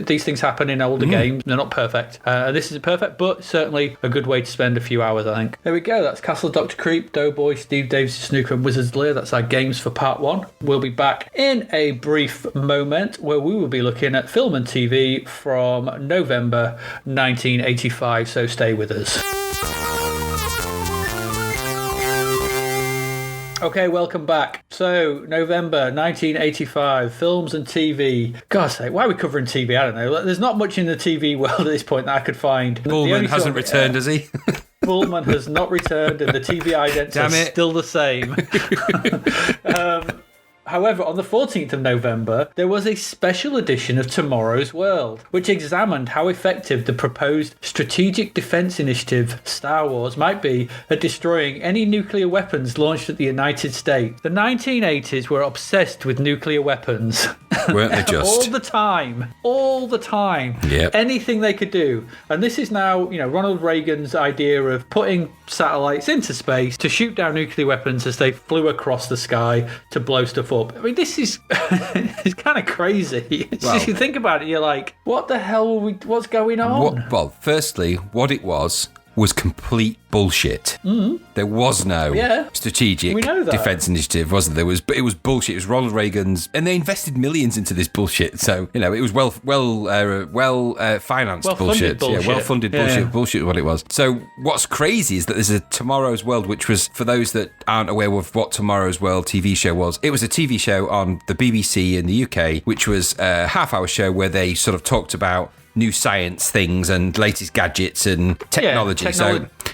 these things happen in older games. They're not perfect. This is perfect, but certainly a good way to spend a few hours, I think. There we go. That's Castle Dr. Creep, Doughboy, Steve Davis' Snooker, and Wizards Lair. That's our games for part 1. We'll be back in a brief moment where we will be looking at film and TV from November 1985, so stay with us. Okay, welcome back. So, November 1985, films and TV. God's sake, why are we covering TV? I don't know. There's not much in the TV world at this point that I could find.
Bullman hasn't returned, has he?
Bullman has not returned, and the TV idents are still the same. However, on the 14th of November, there was a special edition of Tomorrow's World, which examined how effective the proposed Strategic Defense Initiative, Star Wars, might be at destroying any nuclear weapons launched at the United States. The 1980s were obsessed with nuclear weapons.
Weren't they just?
All the time.
Yep.
Anything they could do. And this is now, Ronald Reagan's idea of putting satellites into space to shoot down nuclear weapons as they flew across the sky to blow stuff up. I mean, this is it's kind of crazy. You think about it, you're like, what the hell what's going on?
Firstly, what it was complete bullshit. There was no strategic defense initiative, wasn't there? It was bullshit. It was Ronald Reagan's, and they invested millions into this bullshit. So it was well financed bullshit. Yeah, well funded bullshit. Bullshit is what it was. So what's crazy is that there's a Tomorrow's World, which was, for those that aren't aware of what Tomorrow's World TV show was, it was a TV show on the BBC in the UK, which was a half-hour show where they sort of talked about new science things and latest gadgets and technology.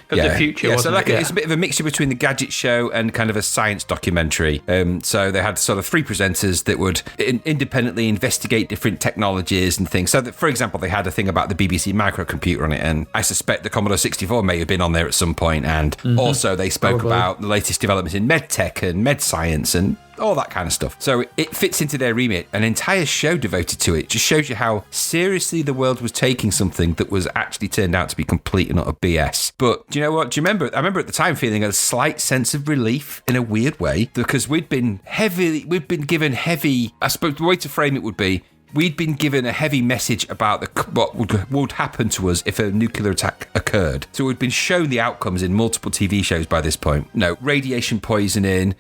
Of the future.
So it's a bit of a mixture between the gadget show and kind of a science documentary. So they had sort of 3 presenters that would independently investigate different technologies and things. So that, for example, they had a thing about the BBC microcomputer on it, and I suspect the Commodore 64 may have been on there at some point. And also they spoke about the latest developments in medtech and med science and all that kind of stuff. So it fits into their remit. An entire show devoted to it just shows you how seriously the world was taking something that was actually turned out to be complete and utter BS. But do you know what? Do you remember? I remember at the time feeling a slight sense of relief in a weird way, because we'd been given heavy, I suppose the way to frame it would be, we'd been given a heavy message about what would happen to us if a nuclear attack occurred. So we'd been shown the outcomes in multiple TV shows by this point. Radiation poisoning.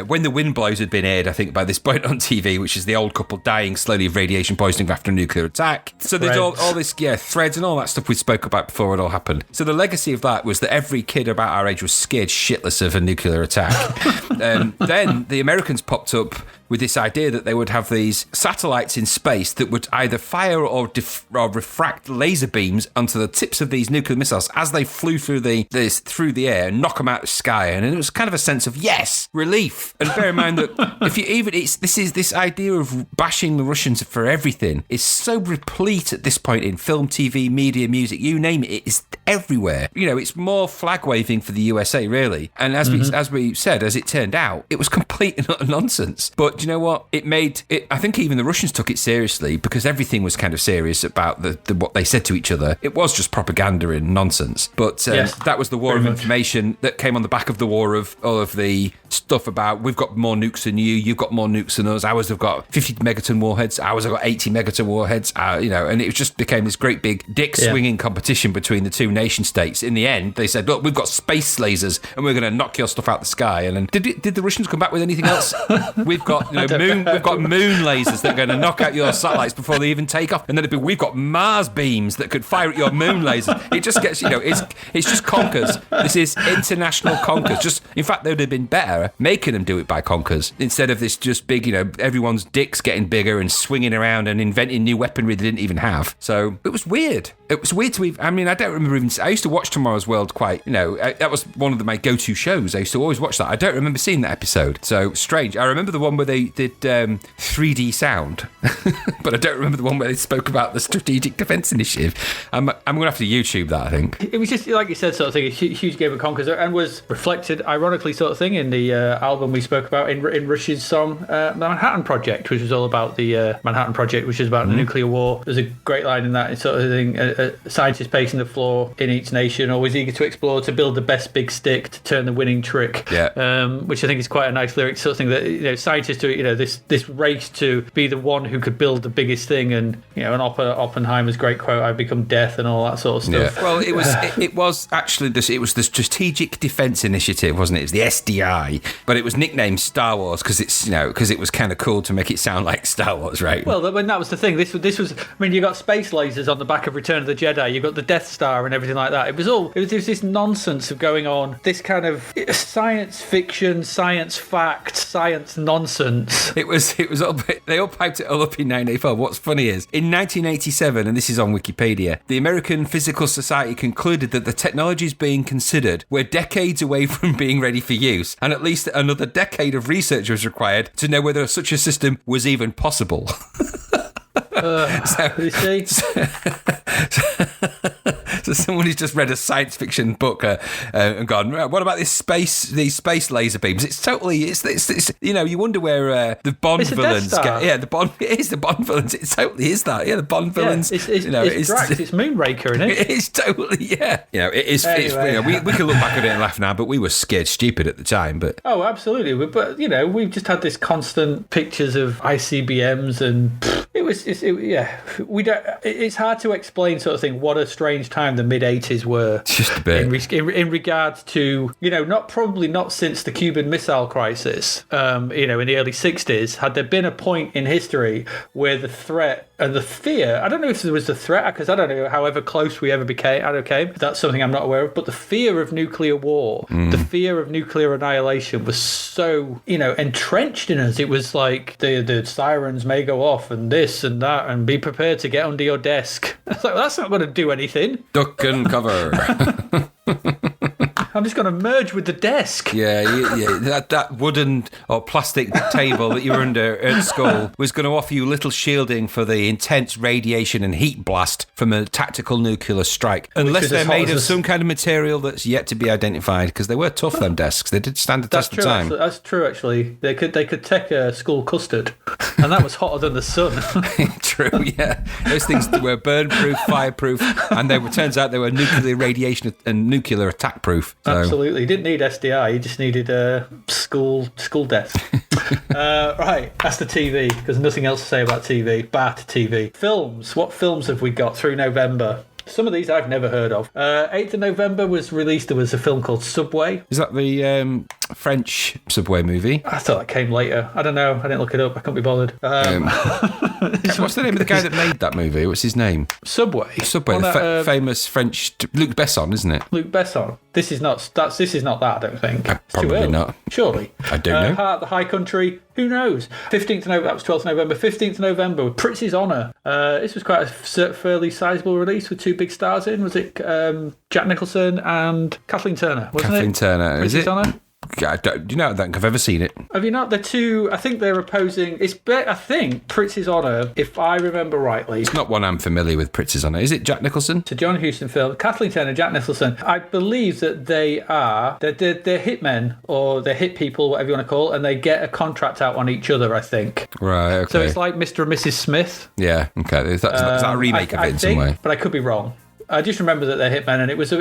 When the Wind Blows had been aired, I think, by this point on TV, which is the old couple dying slowly of radiation poisoning after a nuclear attack. So there's all this, threads and all that stuff we spoke about before it all happened. So the legacy of that was that every kid about our age was scared shitless of a nuclear attack. Then the Americans popped up with this idea that they would have these satellites in space that would either fire or refract laser beams onto the tips of these nuclear missiles as they flew through the air and knock them out of the sky. And it was kind of a sense of, yes, relief. And bear in mind that this idea of bashing the Russians for everything is so replete at this point in film, TV, media, music, you name it, it is everywhere. You know, it's more flag waving for the USA, really. And as we said, as it turned out, it was complete and utter nonsense. But do you know what? It made it. I think even the Russians took it seriously because everything was kind of serious about the what they said to each other. It was just propaganda and nonsense. But that was the war of information that came on the back of the war of all of the stuff about we've got more nukes than you, you've got more nukes than us, ours have got 50 megaton warheads, ours have got 80 megaton warheads, and it just became this great big dick swinging competition between the two nation states. In the end, they said, look, we've got space lasers and we're going to knock your stuff out the sky. And then did the Russians come back with anything else? We've got moon lasers that are going to knock out your satellites before they even take off. And then we've got Mars beams that could fire at your moon lasers. It just gets, it's just conkers. This is international conkers. In fact, they would have been better making them do it by conkers instead of this just big, everyone's dicks getting bigger and swinging around and inventing new weaponry they didn't even have. So it was weird. It was weird I don't remember even. I used to watch Tomorrow's World quite. That was one of my go-to shows. I used to always watch that. I don't remember seeing that episode. So strange. I remember the one where they did 3D sound, but I don't remember the one where they spoke about the Strategic Defence Initiative. I'm going to have to YouTube that, I think.
It was just, like you said, sort of thing, a huge game of conkers, and was reflected, ironically, sort of thing, in the album we spoke about in Rush's song, The Manhattan Project, which was all about the Manhattan Project, which is about the nuclear war. There's a great line in that sort of thing, scientists pacing the floor in each nation, always eager to explore, to build the best big stick, to turn the winning trick. Yeah. Which I think is quite a nice lyric, sort of thing that, scientists do, this race to be the one who could build the biggest thing, and, an Oppenheimer's great quote, I've become death, and all that sort of stuff.
Yeah. Well, it was actually it was the Strategic Defence Initiative, wasn't it? It was the SDI, but it was nicknamed Star Wars because because it was kind of cool to make it sound like Star Wars, right?
Well, when that was the thing, this was. I mean, you got space lasers on the back of Return of the Jedi. You got the Death Star and everything like that. It was this nonsense of going on, this kind of science fiction, science fact, science nonsense.
It was all. They all piped it all up in 1984. What's funny is in 1987, and this is on Wikipedia, the American Physical Society concluded that the technologies being considered were decades away from being ready for use, and at least another decade of research was required to know whether such a system was even possible.
You see?
So someone who's just read a science fiction book and gone, what about these space laser beams? It's totally, it's you wonder where the Bond villains get. Yeah, it is the Bond villains. It totally is that. Yeah, the Bond villains.
It's Drax, it's Moonraker, isn't it?
It's totally, yeah. It is. Anyway. We can look back at it and laugh now, but we were scared stupid at the time. But
oh, absolutely. But we've just had this constant pictures of ICBMs, and it's hard to explain, sort of thing, what a strange time the mid-80s were.
Just a bit.
In regards to, not since the Cuban Missile Crisis, in the early 60s, had there been a point in history where the threat and the fear, I don't know if there was the threat, because I don't know however close we ever became, that's something I'm not aware of, but the fear of nuclear war, the fear of nuclear annihilation was so, entrenched in us. It was like the sirens may go off and this and that, and be prepared to get under your desk. I was like, well, that's not going to do anything.
Duck and cover.
I'm just going to merge with the desk.
Yeah. That wooden or plastic table that you were under at school was going to offer you little shielding for the intense radiation and heat blast from a tactical nuclear strike. Unless they're made of some kind of material that's yet to be identified, because they were tough, them desks. They did stand the test of time.
That's true, actually. They could take a school custard, and that was hotter than the sun.
True, yeah. Those things were burn-proof, fireproof, and turns out they were nuclear radiation and nuclear attack-proof. So.
Absolutely. You didn't need SDI, you just needed a school desk. Right, that's the TV, because there's nothing else to say about TV. Bat TV. Films. What films have we got through November? Some of these I've never heard of. 8th of November was released, there was a film called Subway.
Is that the French subway movie.
I thought that came later. I don't know. I didn't look it up. I couldn't be bothered.
What's the name of the guy that made that movie? What's his name?
Subway.
Famous French Luc Besson, isn't it?
Luc Besson. This is not that. I don't think. It's
Probably
too early.
not.
Surely.
I don't know.
Heart of the High Country. Who knows? 15th of November. That was 12th of November. 15th of November with Prince's Honour. This was quite a fairly sizable release with two big stars in. Was it Jack Nicholson and Kathleen Turner? Wasn't
Kathleen
it?
Turner.
Prince's
Is it?
Honour.
Do you know? I don't think I've ever seen it.
Have you not? The two, I think they're opposing. I think Prince's Honour, if I remember rightly.
It's not one I'm familiar with, Prince's Honour. Is it Jack Nicholson?
It's a John Huston film. Kathleen Turner, Jack Nicholson. I believe that they're hitmen, or they're hit people, whatever you want to call it, and they get a contract out on each other, I think.
Right, okay.
So it's like Mr. and Mrs. Smith.
Yeah, okay. Is that a remake of it in some way?
But I could be wrong. I just remember that they're hitmen, and it was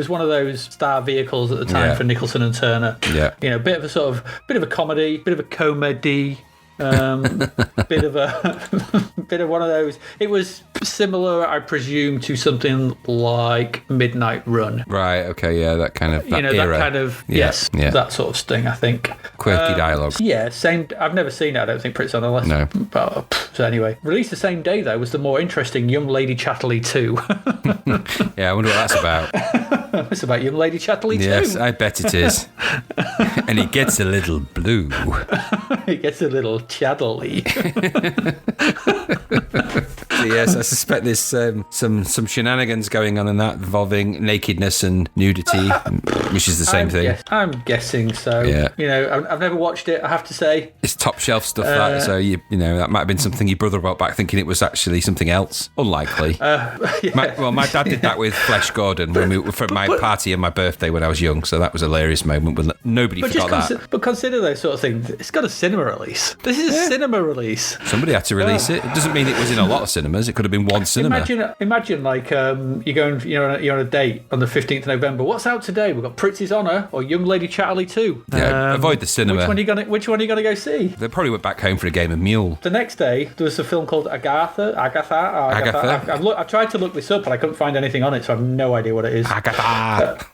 one of those star vehicles at the time for Nicholson and Turner.
Yeah,
bit of a comedy, bit of a comedy, bit of one of those. It was similar, I presume, to something like Midnight Run.
Right. Okay. Yeah. That kind of era.
That kind of that sort of sting. I think
quirky dialogue.
Yeah. Same. I've never seen it. I don't think Prince on unless.
No.
But, so anyway, released the same day though was the more interesting Young Lady Chatterley 2.
Yeah. I wonder what that's about.
It's about Young Lady Chatterley 2.
Yes, I bet it is. And he gets a little blue.
He gets a little Chatterley.
So yes, I suspect there's some shenanigans going on in that involving nakedness and nudity, which is the same thing.
I'm guessing so.
Yeah.
I've never watched it, I have to say.
It's top shelf stuff, that. So that might have been something your brother brought back, thinking it was actually something else. Unlikely. My dad did that with Flesh Gordon for my party and my birthday when I was young. So that was a hilarious moment when nobody forgot that.
But consider those sort of things. It's got a cinema release. This is a cinema release.
Somebody had to release it. It doesn't mean it was in a lot of cinemas. It could have been one cinema.
Imagine like you're on a date on the 15th of November. What's out today? We've got Prince's Honour or Young Lady Chatterley 2.
Yeah, avoid the cinema.
Which one are you gonna go see?
They probably went back home for a game of Mule.
The next day there was a film called Agatha. I've tried to look this up and I couldn't find anything on it, so I have no idea what it is.
Agatha.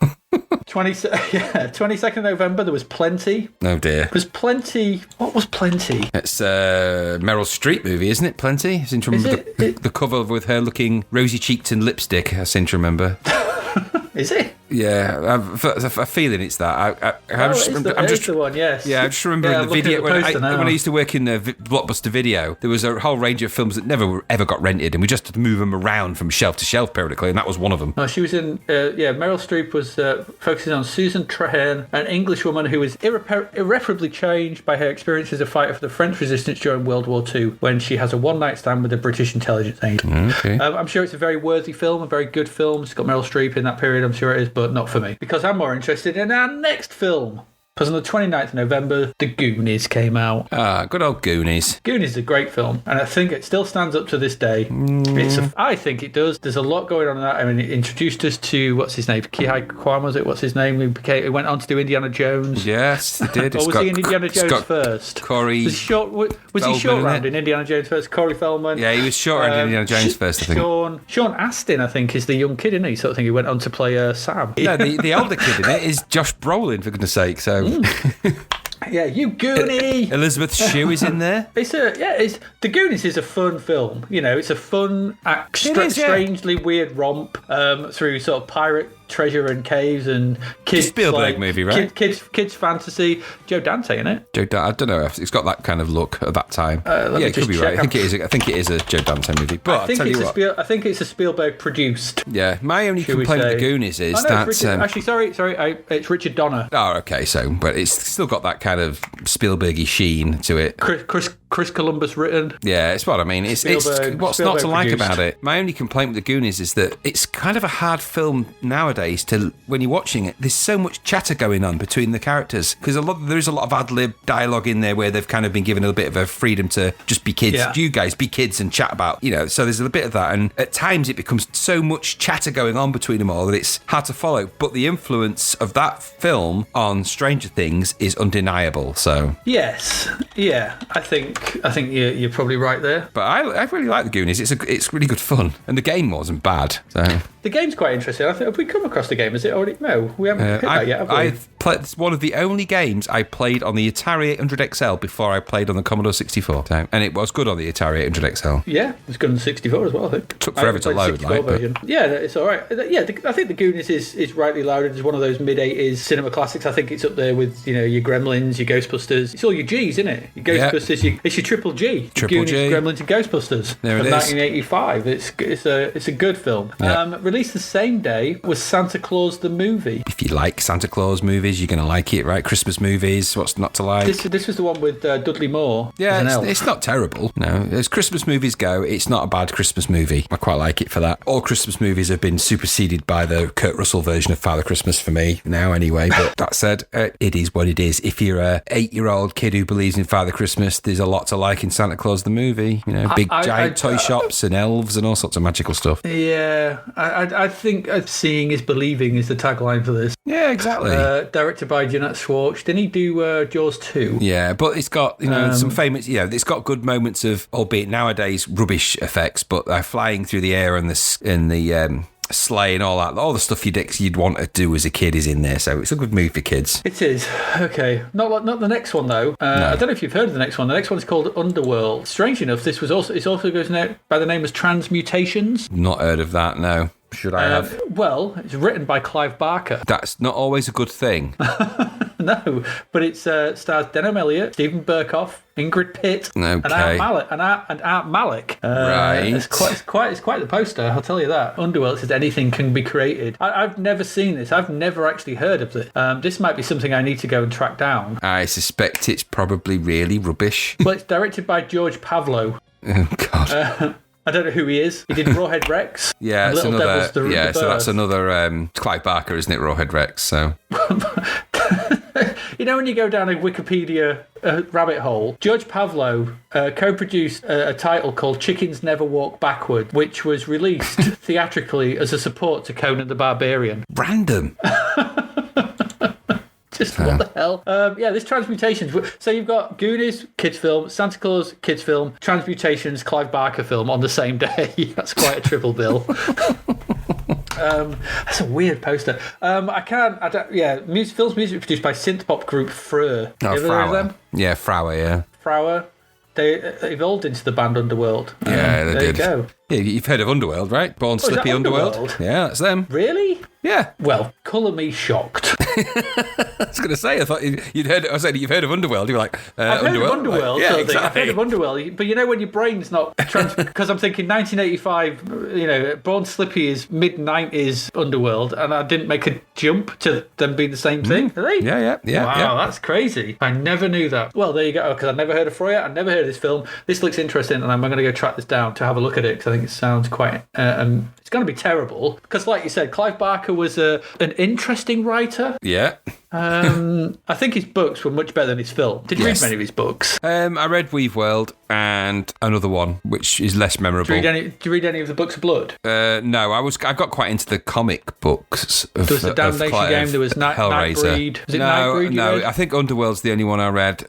22nd of November there was Plenty.
Oh dear.
Was Plenty? What was Plenty?
It's a Meryl Streep movie, isn't it? Plenty. I seem to remember the cover with her looking rosy cheeked and lipstick. I seem to remember.
Is it?
Yeah, I've a feeling it's that. I'm just
the one, yes.
Yeah, I just remember in the video when I used to work in the Blockbuster Video, there was a whole range of films that never ever got rented, and we just had to move them around from shelf to shelf periodically, and that was one of them.
No, she was in. Meryl Streep was focusing on Susan Traherne, an Englishwoman who was irreparably changed by her experience as a fighter for the French resistance during World War II, when she has a one-night stand with a British intelligence agent.
Okay.
I'm sure it's a very worthy film, a very good film. It's got Meryl Streep in that period, I'm sure it is, but not for me, because I'm more interested in our next film. Because on the 29th of November, The Goonies came out.
Ah, good old Goonies.
Goonies is a great film, and I think it still stands up to this day. I think it does. There's a lot going on in that. I mean, it introduced us to, what's his name? Ki-Hai Kwan, was it? What's his name? He went on to do Indiana Jones.
Yes, he did.
Or was he in Indiana Jones first?
Corey.
Was he short round in Indiana Jones first? Corey Feldman.
Yeah, he was short round in Indiana Jones first, I think.
Sean Astin, I think, is the young kid, isn't he? Sort of thing. He went on to play Sam.
No, the older kid in it is Josh Brolin, for goodness sake. So.
Yeah, you Goonie.
Elizabeth Shue is in there.
The Goonies is a fun film. It's a fun, strangely weird romp through sort of pirate treasure and caves and kids.
Spielberg movie, right?
Kids fantasy. Joe Dante in it.
I don't know. It's got that kind of look at that time. It could be right. I think it is a Joe Dante movie. But I think it's a Spielberg produced. Yeah, my only complaint with the Goonies is that.
It's Richard Donner.
Oh, okay. But it's still got that kind of Spielbergy sheen to it.
Chris Columbus written.
Yeah, it's what I mean. It's what's not to like about it. My only complaint with the Goonies is that it's kind of a hard film nowadays to, when you're watching it, there's so much chatter going on between the characters, because there is a lot of ad-lib dialogue in there where they've kind of been given a bit of a freedom to just be kids. Yeah. You guys be kids and chat about, so there's a bit of that, and at times it becomes so much chatter going on between them all that it's hard to follow. But the influence of that film on Stranger Things is undeniable. So
yes, yeah, I think I think you're probably right there.
But I really like the Goonies. It's really good fun, and the game wasn't bad. So
the game's quite interesting. I think, have we come across the game? Is it already? No, we haven't hit that yet. Have we?
It's one of the only games I played on the Atari 800 XL before I played on the Commodore 64. So, and it was good on the Atari 800 XL.
Yeah, it's good on the 64 as well. I think
took forever to load.
Yeah, it's all right. Yeah, I think the Goonies is rightly lauded as one of those mid-80s cinema classics. I think it's up there with your Gremlins, your Ghostbusters. It's all your G's, isn't it? Your Ghostbusters, it's your triple G.
Triple
Goonies,
G.
Gremlins, and Ghostbusters
there
from
it is.
1985. It's a good film.
Yeah.
Released the same day was Santa Claus the movie.
If you like Santa Claus movies, you're going to like it, right? Christmas movies, what's not to like?
This was the one with Dudley Moore.
Yeah, it's not terrible. No, as Christmas movies go, it's not a bad Christmas movie. I quite like it for that. All Christmas movies have been superseded by the Kurt Russell version of Father Christmas for me now anyway. But that said, it is what it is. If you're a 8-year-old kid who believes in Father Christmas, there's a lot to like in Santa Claus the movie. Big giant toy shops and elves and all sorts of magical stuff.
Yeah, I think seeing is believing is the tagline for this.
Yeah, exactly.
Directed by Jeanette Schwartz. Didn't he do Jaws 2?
Yeah, but it's got some famous. It's got good moments of, albeit nowadays, rubbish effects, but they're flying through the air and the sleigh and all that. All the stuff you'd want to do as a kid is in there, so it's a good movie for kids.
It is. Okay. Not the next one though. No. I don't know if you've heard of the next one. The next one is called Underworld. Strange enough, it also goes by the name as Transmutations.
Not heard of that, no. Should I have?
Well, it's written by Clive Barker.
That's not always a good thing.
No, but it stars Denholm Elliott, Stephen Burkoff, Ingrid Pitt, and Art Malik.
Right.
It's quite the poster, I'll tell you that. Underworld says anything can be created. I've never seen this. I've never actually heard of this. This might be something I need to go and track down.
I suspect it's probably really rubbish.
Well, it's directed by George Pavlo.
Oh, God.
I don't know who he is. He did Rawhead Rex.
Yeah,
it's another.
So that's another Clive Barker, isn't it? Rawhead Rex. So.
When you go down a Wikipedia rabbit hole, George Pavlo co-produced a title called Chickens Never Walk Backward, which was released theatrically as a support to Conan the Barbarian.
Random.
Just what the hell? This Transmutations. So you've got Goonies, kids film, Santa Claus, kids film, Transmutations, Clive Barker film on the same day. That's quite a triple bill. That's a weird poster. Film's music produced by synth pop group Freur.
Oh,
you ever heard of them?
Yeah, Frauer, yeah.
Frauer. They evolved into the band Underworld.
Yeah, they did.
There you go.
Yeah, you've heard of Underworld, right? Born Slippy Underworld? Yeah, that's them.
Really?
Yeah.
Well, colour me shocked.
I was going to say, I thought you'd heard. I said you've heard of Underworld. You were like,
I've heard of Underworld.
Like, yeah, exactly.
I've heard of Underworld, but when your brain's not because I'm thinking 1985. Born Slippy is mid-90s Underworld, and I didn't make a jump to them being the same thing. Are they?
Yeah.
Wow, that's crazy. I never knew that. Well, there you go. Because I've never heard of Freuer. I've never heard of this film. This looks interesting, and I'm going to go track this down to have a look at it because I think it sounds quite. It's going to be terrible because, like you said, Clive Barker was an interesting writer.
Yeah.
I think his books were much better than his film. Did you read many of his books?
I read Weave World and another one, which is less memorable.
Did you read any of the Books of Blood?
No, I got quite into the comic books. There
was the Damnation game. There was Nightbreed. Was it Nightbreed?
No. I think Underworld's the only one I read.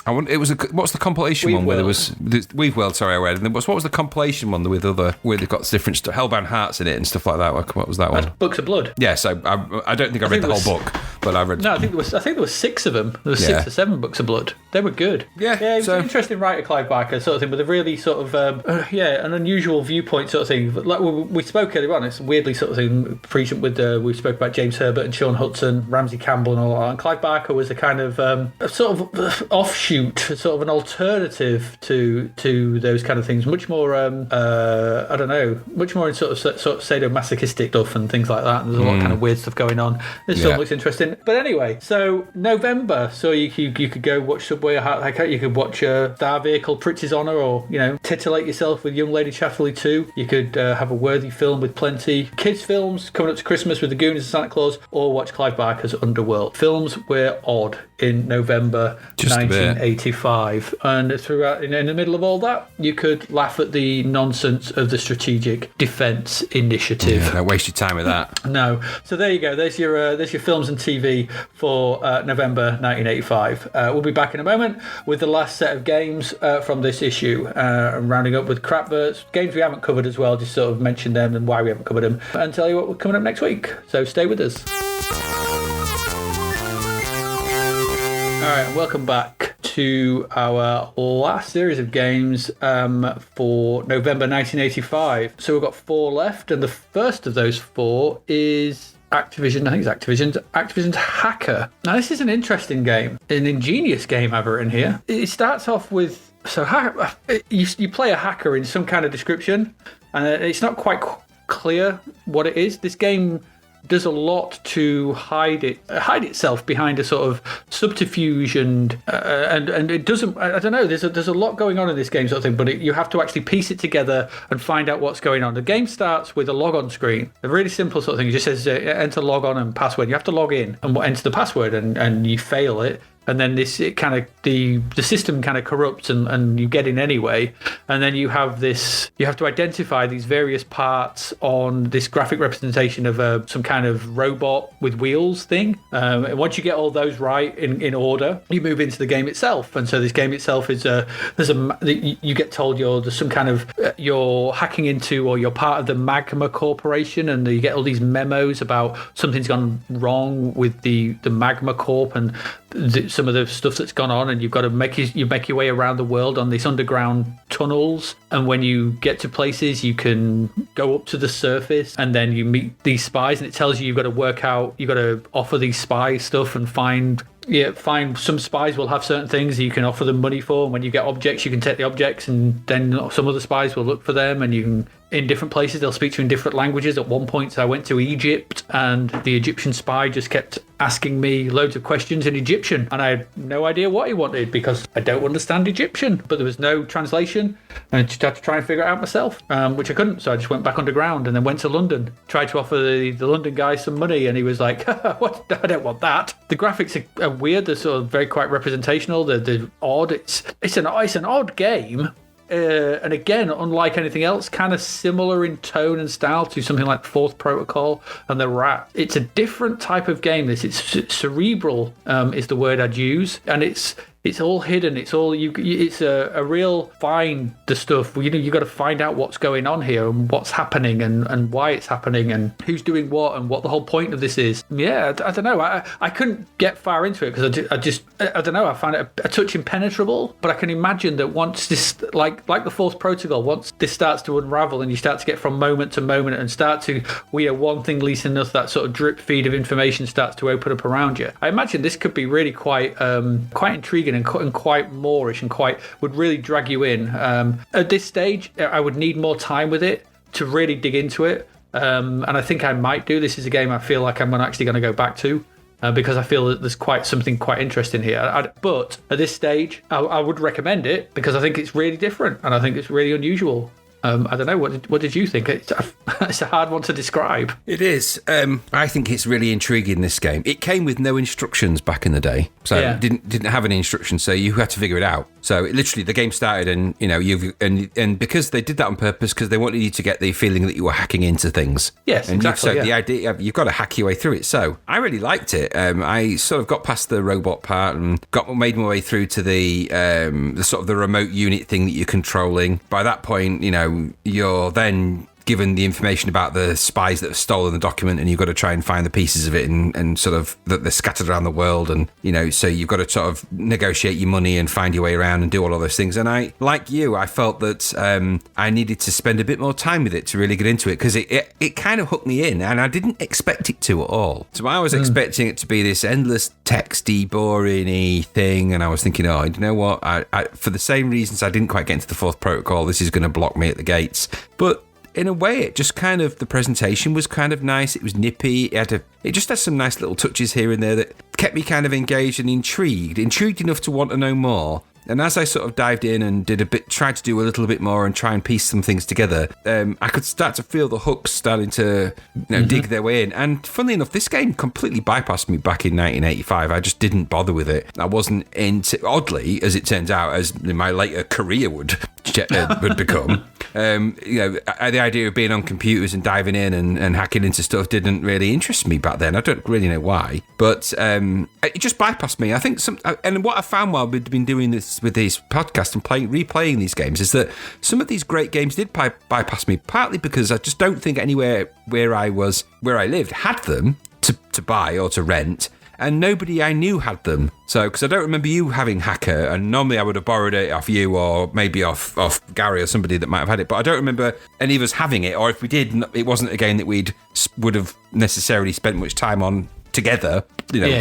What's the compilation one where there was Weave World? Sorry, I read. And what was the compilation one where they've got different Hellbound Hearts in it and stuff like that? What was that one?
Books of Blood.
Yeah. So I don't think I read the whole book, but I read.
No, I think there was 6 of them. There was 6 or 7 Books of Blood. They were good.
Yeah.
He was an interesting writer, Clive Barker, sort of thing, with a really sort of an unusual viewpoint, sort of thing. Like we spoke earlier on, it's weirdly sort of thing. Prescient with we spoke about James Herbert and Sean Hudson, Ramsey Campbell, and all that. And Clive Barker was a kind of a sort of offshoot, sort of an alternative to those kind of things. Much more, I don't know, much more in sort of sadomasochistic stuff and things like that. And there's a lot of kind of weird stuff going on. This film looks interesting. But anyway, so November, so you could go watch Subway or Heart. You could watch Star Vehicle, Pritch's Honor, or titillate yourself with Young Lady Chatterley 2. You could have a worthy film with plenty kids films coming up to Christmas with the Goonies and Santa Claus, or watch Clive Barker's Underworld. Films were odd in November 1985, and throughout in the middle of all that, you could laugh at the nonsense of the Strategic Defence Initiative.
Yeah, don't waste your time with that.
No. So there you go. There's your films and TV TV for November 1985. We'll be back in a moment with the last set of games from this issue, rounding up with Crapverts, games we haven't covered as well, just sort of mention them and why we haven't covered them, and tell you what we're coming up next week. So stay with us. All right, welcome back to our last series of games for November 1985. So we've got 4 left, and the first of those 4 is Activision. I think it's Activision's Hacker. Now, this is an interesting game, an ingenious game I've written here. It starts off with, you play a hacker in some kind of description, and it's not quite clear what it is. This game does a lot to hide itself behind a sort of subterfuge, and it doesn't. I don't know. There's a lot going on in this game, sort of thing. But you have to actually piece it together and find out what's going on. The game starts with a log-on screen, a really simple sort of thing. It just says enter log-on and password. You have to log in and enter the password, and you fail it. And then the system kind of corrupts and you get in anyway. And then you have to identify these various parts on this graphic representation of some kind of robot with wheels thing. And once you get all those right in order, you move into the game itself. And so this game itself is you get told there's some kind of you're hacking into, or you're part of the Magma Corporation, and you get all these memos about something's gone wrong with the Magma Corp and some of the stuff that's gone on, and you've got to make your way around the world on these underground tunnels. And when you get to places, you can go up to the surface, and then you meet these spies, and it tells you've got to offer these spies stuff and find some spies will have certain things you can offer them money for, and when you get objects, you can take the objects, and then some other spies will look for them, and you can, in different places, they'll speak to you in different languages. At one point, I went to Egypt, and the Egyptian spy just kept asking me loads of questions in Egyptian, and I had no idea what he wanted because I don't understand Egyptian, but there was no translation, and I just had to try and figure it out myself, which I couldn't, so I just went back underground and then went to London, tried to offer the London guy some money, and he was like, what? I don't want that. The graphics are weird, they're sort of very quite representational, they're odd. It's an odd game. And again, unlike anything else, kind of similar in tone and style to something like Fourth Protocol and The Rat. It's a different type of game. It's cerebral is the word I'd use, and it's all hidden. It's all it's a real find the stuff. You got to find out what's going on here and what's happening and why it's happening and who's doing what and what the whole point of this is. Yeah, I don't know. I couldn't get far into it because I don't know. I find it a touch impenetrable. But I can imagine that once this, like the Fourth Protocol, once this starts to unravel and you start to get from moment to moment and start to one thing leads to another, that sort of drip feed of information starts to open up around you. I imagine this could be really quite intriguing and quite Moorish and would really drag you in. At this stage, I would need more time with it to really dig into it, and I think I might do. This is a game I feel like I'm actually going to go back to because I feel that there's something quite interesting here. But at this stage, I would recommend it because I think it's really different and I think it's really unusual. I don't know. What did you think? It's a hard one to describe.
It is. I think it's really intriguing, this game. It came with no instructions back in the day, so it didn't have any instructions, so you had to figure it out. So literally, the game started, and and because they did that on purpose, because they wanted you to get the feeling that you were hacking into things.
Yes,
and
exactly.
The idea you've got to hack your way through it. So I really liked it. I sort of got past the robot part and made my way through to the sort of the remote unit thing that you're controlling. By that point, you're then given the information about the spies that have stolen the document, and you've got to try and find the pieces of it and sort of that they're scattered around the world, and so you've got to sort of negotiate your money and find your way around and do all of those things. And I felt that I needed to spend a bit more time with it to really get into it, because it kind of hooked me in, and I didn't expect it to at all. So I was expecting it to be this endless texty, boring-y thing, and I was thinking, you know what, I for the same reasons I didn't quite get into the Fourth Protocol, this is going to block me at the gates. But in a way, it just kind of, the presentation was kind of nice. It was nippy. It just had some nice little touches here and there that kept me kind of engaged and intrigued enough to want to know more. And as I sort of dived in and tried to do a little bit more and try and piece some things together, I could start to feel the hooks starting to dig their way in. And funnily enough, this game completely bypassed me back in 1985. I just didn't bother with it. I wasn't into, oddly, as it turns out, as my later career would would become. The idea of being on computers and diving in and hacking into stuff didn't really interest me back then. I don't really know why, but it just bypassed me. I think and what I found while we've been doing this with these podcasts and replaying these games is that some of these great games did bypass me, partly because I just don't think anywhere where I lived had them to buy or to rent. And nobody I knew had them. So, because I don't remember you having Hacker, and normally I would have borrowed it off you or maybe off Gary or somebody that might have had it. But I don't remember any of us having it, or if we did, it wasn't a game that would have necessarily spent much time on together.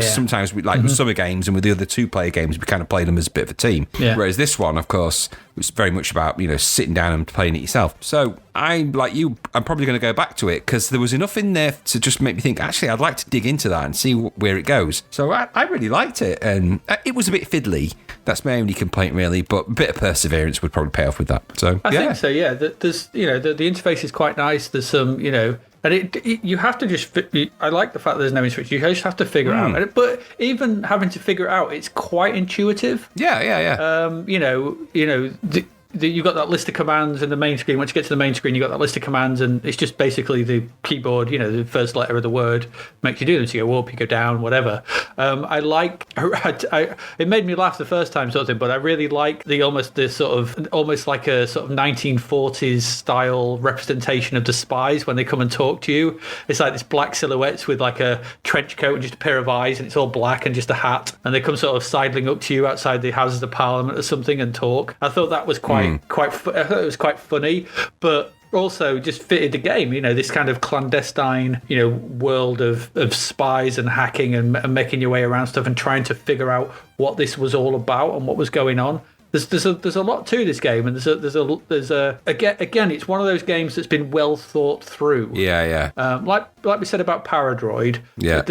Sometimes we like summer games, and with the other 2-player games, we kind of played them as a bit of a team. Yeah. Whereas this one, of course, was very much about sitting down and playing it yourself. So I'm like you. I'm probably going to go back to it because there was enough in there to just make me think. Actually, I'd like to dig into that and see where it goes. So I really liked it, and it was a bit fiddly. That's my only complaint, really. But a bit of perseverance would probably pay off with that. So
I think so. Yeah. There's the interface is quite nice. There's some And you have to just. I like the fact that there's no instructions. You just have to figure it out. But even having to figure it out, it's quite intuitive.
Yeah.
You've got that list of commands in the main screen. Once you get to the main screen, you've got that list of commands, and it's just basically the keyboard, the first letter of the word makes you do them. So you go up, you go down, whatever. It made me laugh the first time, sort of thing, but I really like almost like a sort of 1940s style representation of the spies when they come and talk to you. It's like this black silhouettes with like a trench coat and just a pair of eyes, and it's all black and just a hat. And they come sort of sidling up to you outside the Houses of Parliament or something and talk. I thought that was I thought it was quite funny, but also just fitted the game. This kind of clandestine, world of spies and hacking and making your way around stuff and trying to figure out what this was all about and what was going on. There's a lot to this game, and there's a again, it's one of those games that's been well thought through.
Yeah.
Like we said about Paradroid. Yeah.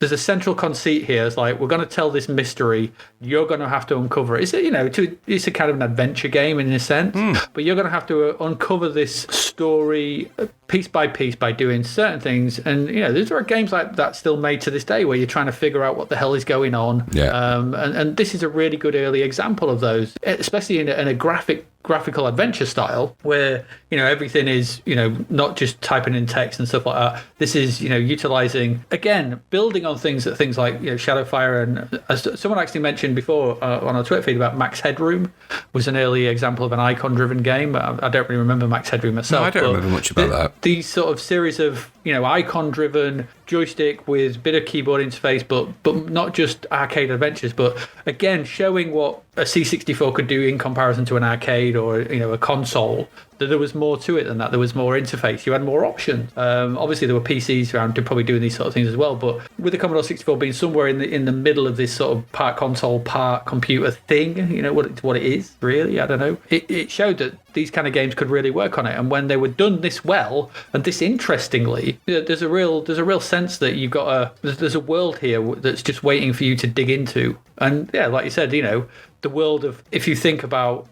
There's a central conceit here. It's like, we're going to tell this mystery. You're going to have to uncover it. It's a kind of an adventure game in a sense, but you're going to have to uncover this story piece by piece by doing certain things. And, there are games like that still made to this day where you're trying to figure out what the hell is going on. Yeah. And this is a really good early example of those, especially in a graphical adventure style where everything is not just typing in text and stuff like that. This is utilizing, again, building on things like Shadowfire, and as someone actually mentioned before on our Twitter feed about Max Headroom was an early example of an icon driven game. I don't really remember Max Headroom myself.
No, I don't remember much about that.
These sort of series of icon driven joystick with bit of keyboard interface, but not just arcade adventures, but again showing what a C64 could do in comparison to an arcade or a console. That there was more to it than that. There was more interface. You had more options. Obviously, there were PCs around probably doing these sort of things as well. But with the Commodore 64 being somewhere in the middle of this sort of part console, part computer thing, what it is really. I don't know. It showed that these kind of games could really work on it. And when they were done this well and this interestingly, there's a real sense that you've got there's a world here that's just waiting for you to dig into. And yeah, like you said, the world of, if you think about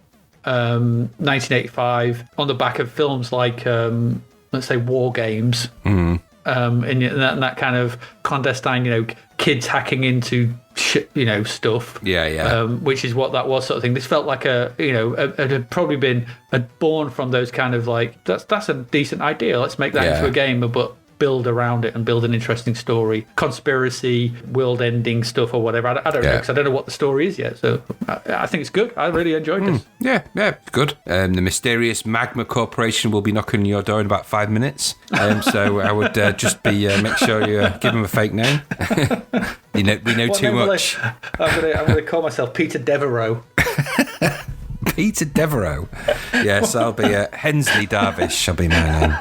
1985 on the back of films like let's say War Games, and that kind of clandestine, kids hacking into stuff, which is what that was, sort of thing. This felt like it had probably been born from those kind of like, that's a decent idea, let's make that into a game, but build around it and build an interesting story, conspiracy, world-ending stuff or whatever. I don't know, because I don't know what the story is yet. So I think it's good. I really enjoyed this.
Yeah, it's good. The mysterious Magma Corporation will be knocking on your door in about 5 minutes. So I would just make sure you give them a fake name. We know too much.
I'm going to call myself Peter Devereaux.
Peter Devereaux. Yes, I'll be Hensley Darvish. Shall be my name.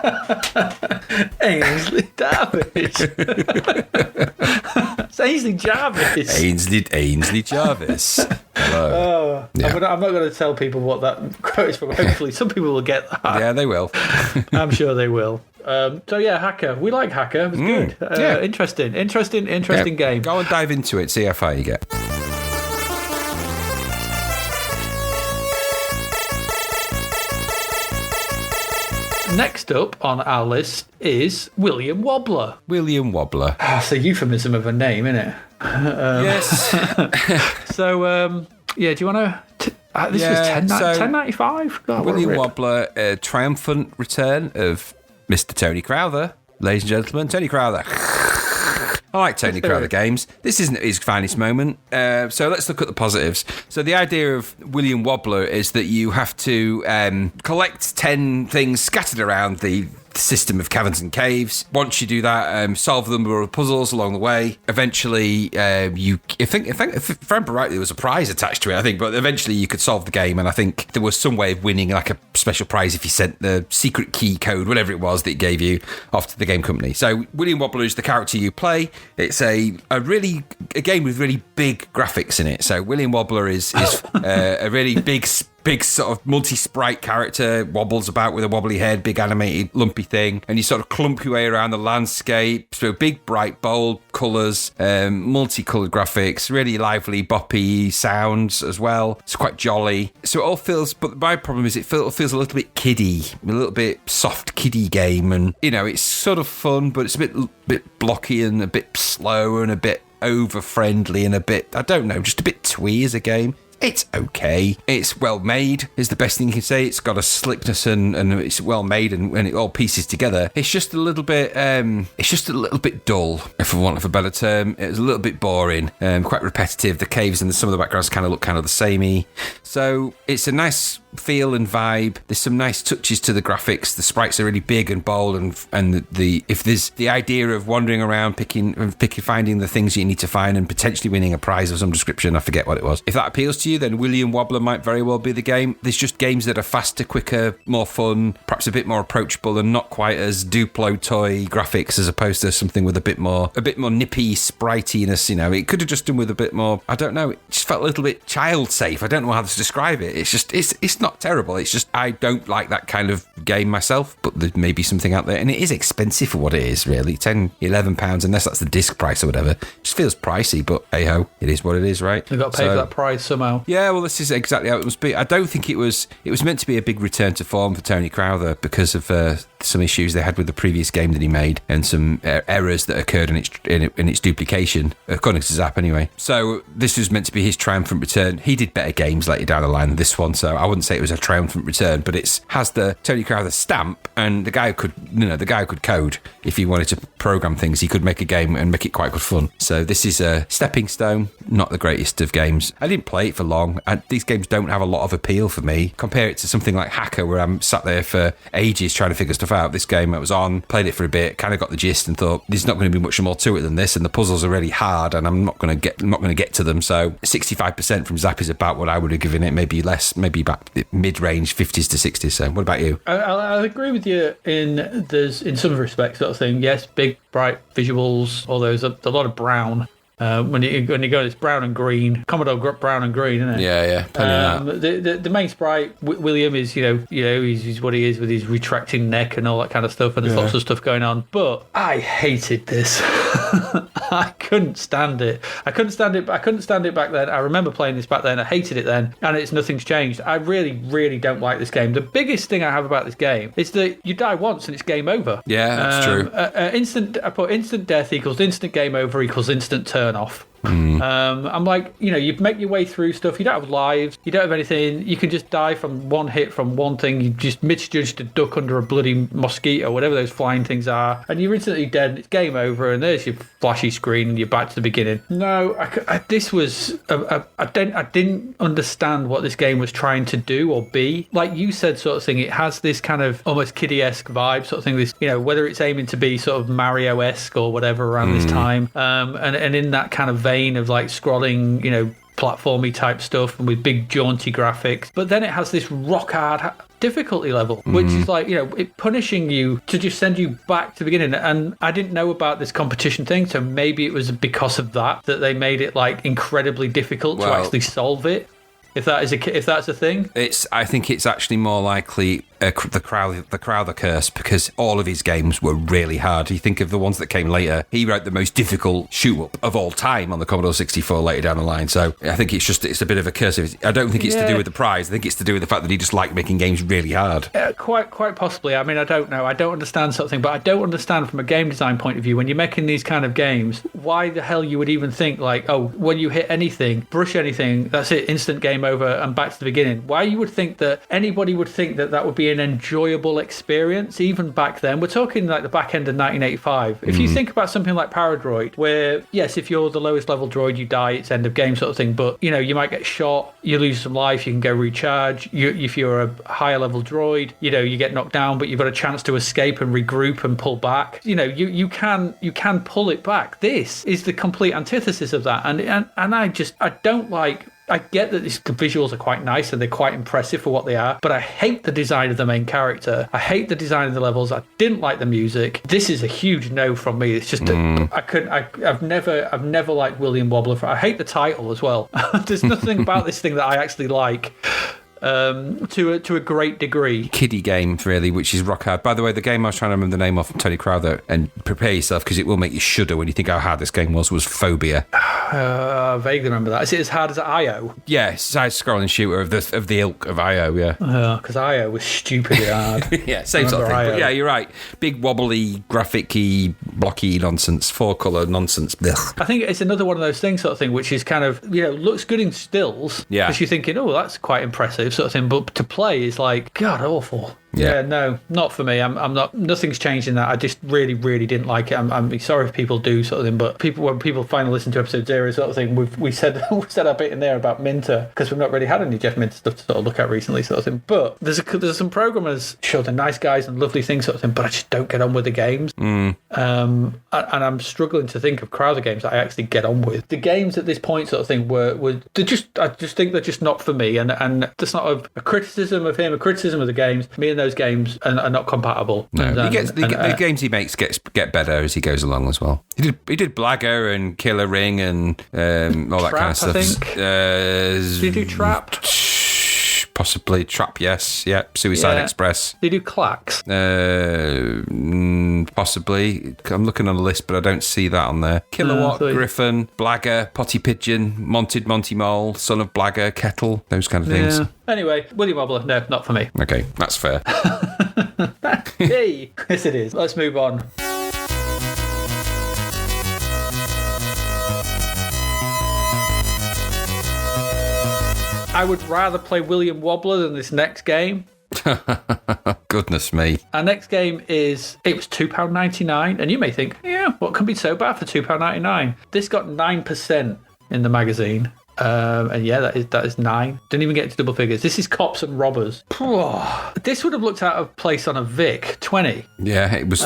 Ainsley Darvish. It's Ainsley Jarvis.
Ainsley Jarvis. Hello.
Oh, yeah. I'm not going to tell people what that quote is from. Hopefully, some people will get that.
Yeah, they will.
I'm sure they will. So yeah, Hacker. We like Hacker. It was good. Interesting game.
Go and dive into it. See how far you get.
Next up on our list is William Wobbler.
William Wobbler.
It's a euphemism of a name, isn't it?
Yes.
So, do you want to... This was 10.95.
William Wobbler, a triumphant return of Mr. Tony Crowther. Ladies and gentlemen, Tony Crowther. I like Tony Crowther games. This isn't his finest moment. So let's look at the positives. So the idea of William Wobbler is that you have to collect 10 things scattered around the system of caverns and caves. Once you do that, solve the number of puzzles along the way. Eventually, if I remember rightly, there was a prize attached to it, I think, but eventually you could solve the game, and I think there was some way of winning like a special prize if you sent the secret key code, whatever it was that it gave you, off to the game company. So William Wobbler is the character you play. It's a game with really big graphics in it. So William Wobbler is a really big sort of multi-sprite character, wobbles about with a wobbly head, big animated lumpy thing, and you sort of clump your way around the landscape. So big, bright, bold colours, multicoloured graphics, really lively, boppy sounds as well. It's quite jolly. So it all feels, but my problem is it feels a little bit kiddie, a little bit soft kiddie game, and it's sort of fun, but it's a bit blocky and a bit slow and a bit over-friendly and a bit, I don't know, just a bit twee as a game. It's okay. It's well made, is the best thing you can say. It's got a slickness and it's well made and it all pieces together. It's just a little bit dull, if I want a better term. It's a little bit boring, quite repetitive. The caves and some of the backgrounds kind of look kind of the samey. So it's a nice feel and vibe. There's some nice touches to the graphics. The sprites are really big and bold, and if there's the idea of wandering around finding the things you need to find and potentially winning a prize of some description, I forget what it was. If that appeals to you, then William Wobbler might very well be the game. There's just games that are faster, quicker, more fun, perhaps a bit more approachable, and not quite as Duplo toy graphics as opposed to something with a bit more nippy spritiness. It could have just done with a bit more. I don't know. It just felt a little bit child safe. I don't know how to describe it. It's not terrible. It's just I don't like that kind of game myself. But there may be something out there, and it is expensive for what it is. Really, £10-11, unless that's the disc price or whatever. It just feels pricey. But hey ho, it is what it is, right?
You've got to pay for that prize somehow.
Yeah, well, this is exactly how it must be. I don't think it was meant to be a big return to form for Tony Crowther because of some issues they had with the previous game that he made and some errors that occurred in its duplication, according to Zapped anyway. So this was meant to be his triumphant return. He did better games later down the line than this one, so I wouldn't say it was a triumphant return, but it has the Tony Crowther stamp, and the guy could code. If he wanted to program things, he could make a game and make it quite good fun. So this is a stepping stone, not the greatest of games. I didn't play it for long, and these games don't have a lot of appeal for me. Compare it to something like Hacker, where I'm sat there for ages trying to figure stuff out. This game I was on, played it for a bit, kind of got the gist, and thought there's not going to be much more to it than this, and the puzzles are really hard, and I'm not going to get to them. So 65% from Zapped is about what I would have given it, maybe less, maybe back mid-range 50s to 60s. So what about you?
I agree with you in some respects, sort of thing. Yes, big bright visuals, all those, a lot of brown. When you go, it's brown and green. Commodore brown and green, isn't it?
Yeah.
The main sprite, William, is he's what he is with his retracting neck and all that kind of stuff, and there's lots of stuff going on. But I hated this. I couldn't stand it. I couldn't stand it back then. I remember playing this back then. I hated it then, and nothing's changed. I really, really don't like this game. The biggest thing I have about this game is that you die once and it's game over.
Yeah, that's true.
I put instant death equals instant game over equals instant turn off. I'm like, you make your way through stuff. You don't have lives. You don't have anything. You can just die from one hit from one thing. You just misjudged a duck under a bloody mosquito, whatever those flying things are, and you're instantly dead. And it's game over. And there's your flashy screen, and you're back to the beginning. No, this was. I didn't understand what this game was trying to do or be. Like you said, sort of thing. It has this kind of almost kiddie-esque vibe, sort of thing. This, whether it's aiming to be sort of Mario-esque or whatever around this time, and in that kind of vein of like scrolling, platformy type stuff and with big jaunty graphics. But then it has this rock hard difficulty level, which is like, it punishing you to just send you back to the beginning. And I didn't know about this competition thing, so maybe it was because of that they made it like incredibly difficult to actually solve it. If that's a thing,
I think it's actually more likely the Crowther curse, because all of his games were really hard. You think of the ones that came later. He wrote the most difficult shoot-up of all time on the Commodore 64 later down the line. So I think it's a bit of a curse. I don't think it's to do with the prize. I think it's to do with the fact that he just liked making games really hard.
Quite possibly. I mean, I don't know. I don't understand something, but I don't understand from a game design point of view, when you're making these kind of games, why the hell you would even think like, oh, when you hit anything, brush anything, that's it, instant game over and back to the beginning. Why you would think that anybody would think that would be an enjoyable experience even back then. We're talking like the back end of 1985. If you think about something like Paradroid, where yes, if you're the lowest level droid, you die, it's end of game sort of thing, but you might get shot, you lose some life, you can go recharge. If you're a higher level droid, you get knocked down, but you've got a chance to escape and regroup and pull back. You can pull it back. This is the complete antithesis of that, and I don't like. I get that the visuals are quite nice and they're quite impressive for what they are, but I hate the design of the main character. I hate the design of the levels. I didn't like the music. This is a huge no from me. It's just I've never liked William Wobbler. I hate the title as well. There's nothing about this thing that I actually like. To a great degree.
Kiddie game, really, which is rock hard. By the way, the game I was trying to remember the name of from Tony Crowther, and prepare yourself because it will make you shudder when you think how hard this game was Phobia.
I vaguely remember that. Is it as hard as IO?
Yeah, side-scrolling shooter of the ilk of IO, yeah.
Because IO was stupidly hard.
Yeah, same sort of thing. But yeah, you're right. Big wobbly, graphic-y, blocky nonsense, four-colour nonsense. Ugh.
I think it's another one of those things sort of thing, which is kind of, looks good in stills.
Yeah.
Because you're thinking, oh, that's quite impressive sort of thing, but to play is like, God, awful. Yeah, no, not for me. I'm not. Nothing's changed in that. I just really, really didn't like it. I'm sorry if people do sort of thing, but when people finally listen to episode 0 sort of thing, we said our bit in there about Minter because we've not really had any Jeff Minter stuff to sort of look at recently sort of thing. But there's some programmers, sure, they're nice guys and lovely things sort of thing, but I just don't get on with the games. And I'm struggling to think of Crowther games that I actually get on with. The games at this point sort of thing I just think they're just not for me, and that's not a criticism of him, a criticism of the games. Me and those games are not compatible.
No, the games he makes get better as he goes along as well. He did Blagger and Killer Ring and all that kind of stuff.
I think. Did he do Trap?
Possibly Trap, yes. Yeah. Suicide Express.
Did he do Clacks?
Possibly. I'm looking on the list, but I don't see that on there. Kilowatt, Griffin, Blagger, Potty Pigeon, Monty Mole, Son of Blagger, Kettle, those kind of things.
Anyway, William Wobbler, no, not for me.
Okay, that's fair.
Hey, yes it is. Let's move on. I would rather play William Wobbler than this next game.
Goodness me.
Our next game was £2.99, and you may think, what can be so bad for £2.99? This got 9% in the magazine. And that is 9. Didn't even get into double figures. This is Cops and Robbers. This would have looked out of place on a VIC 20.
Yeah, it was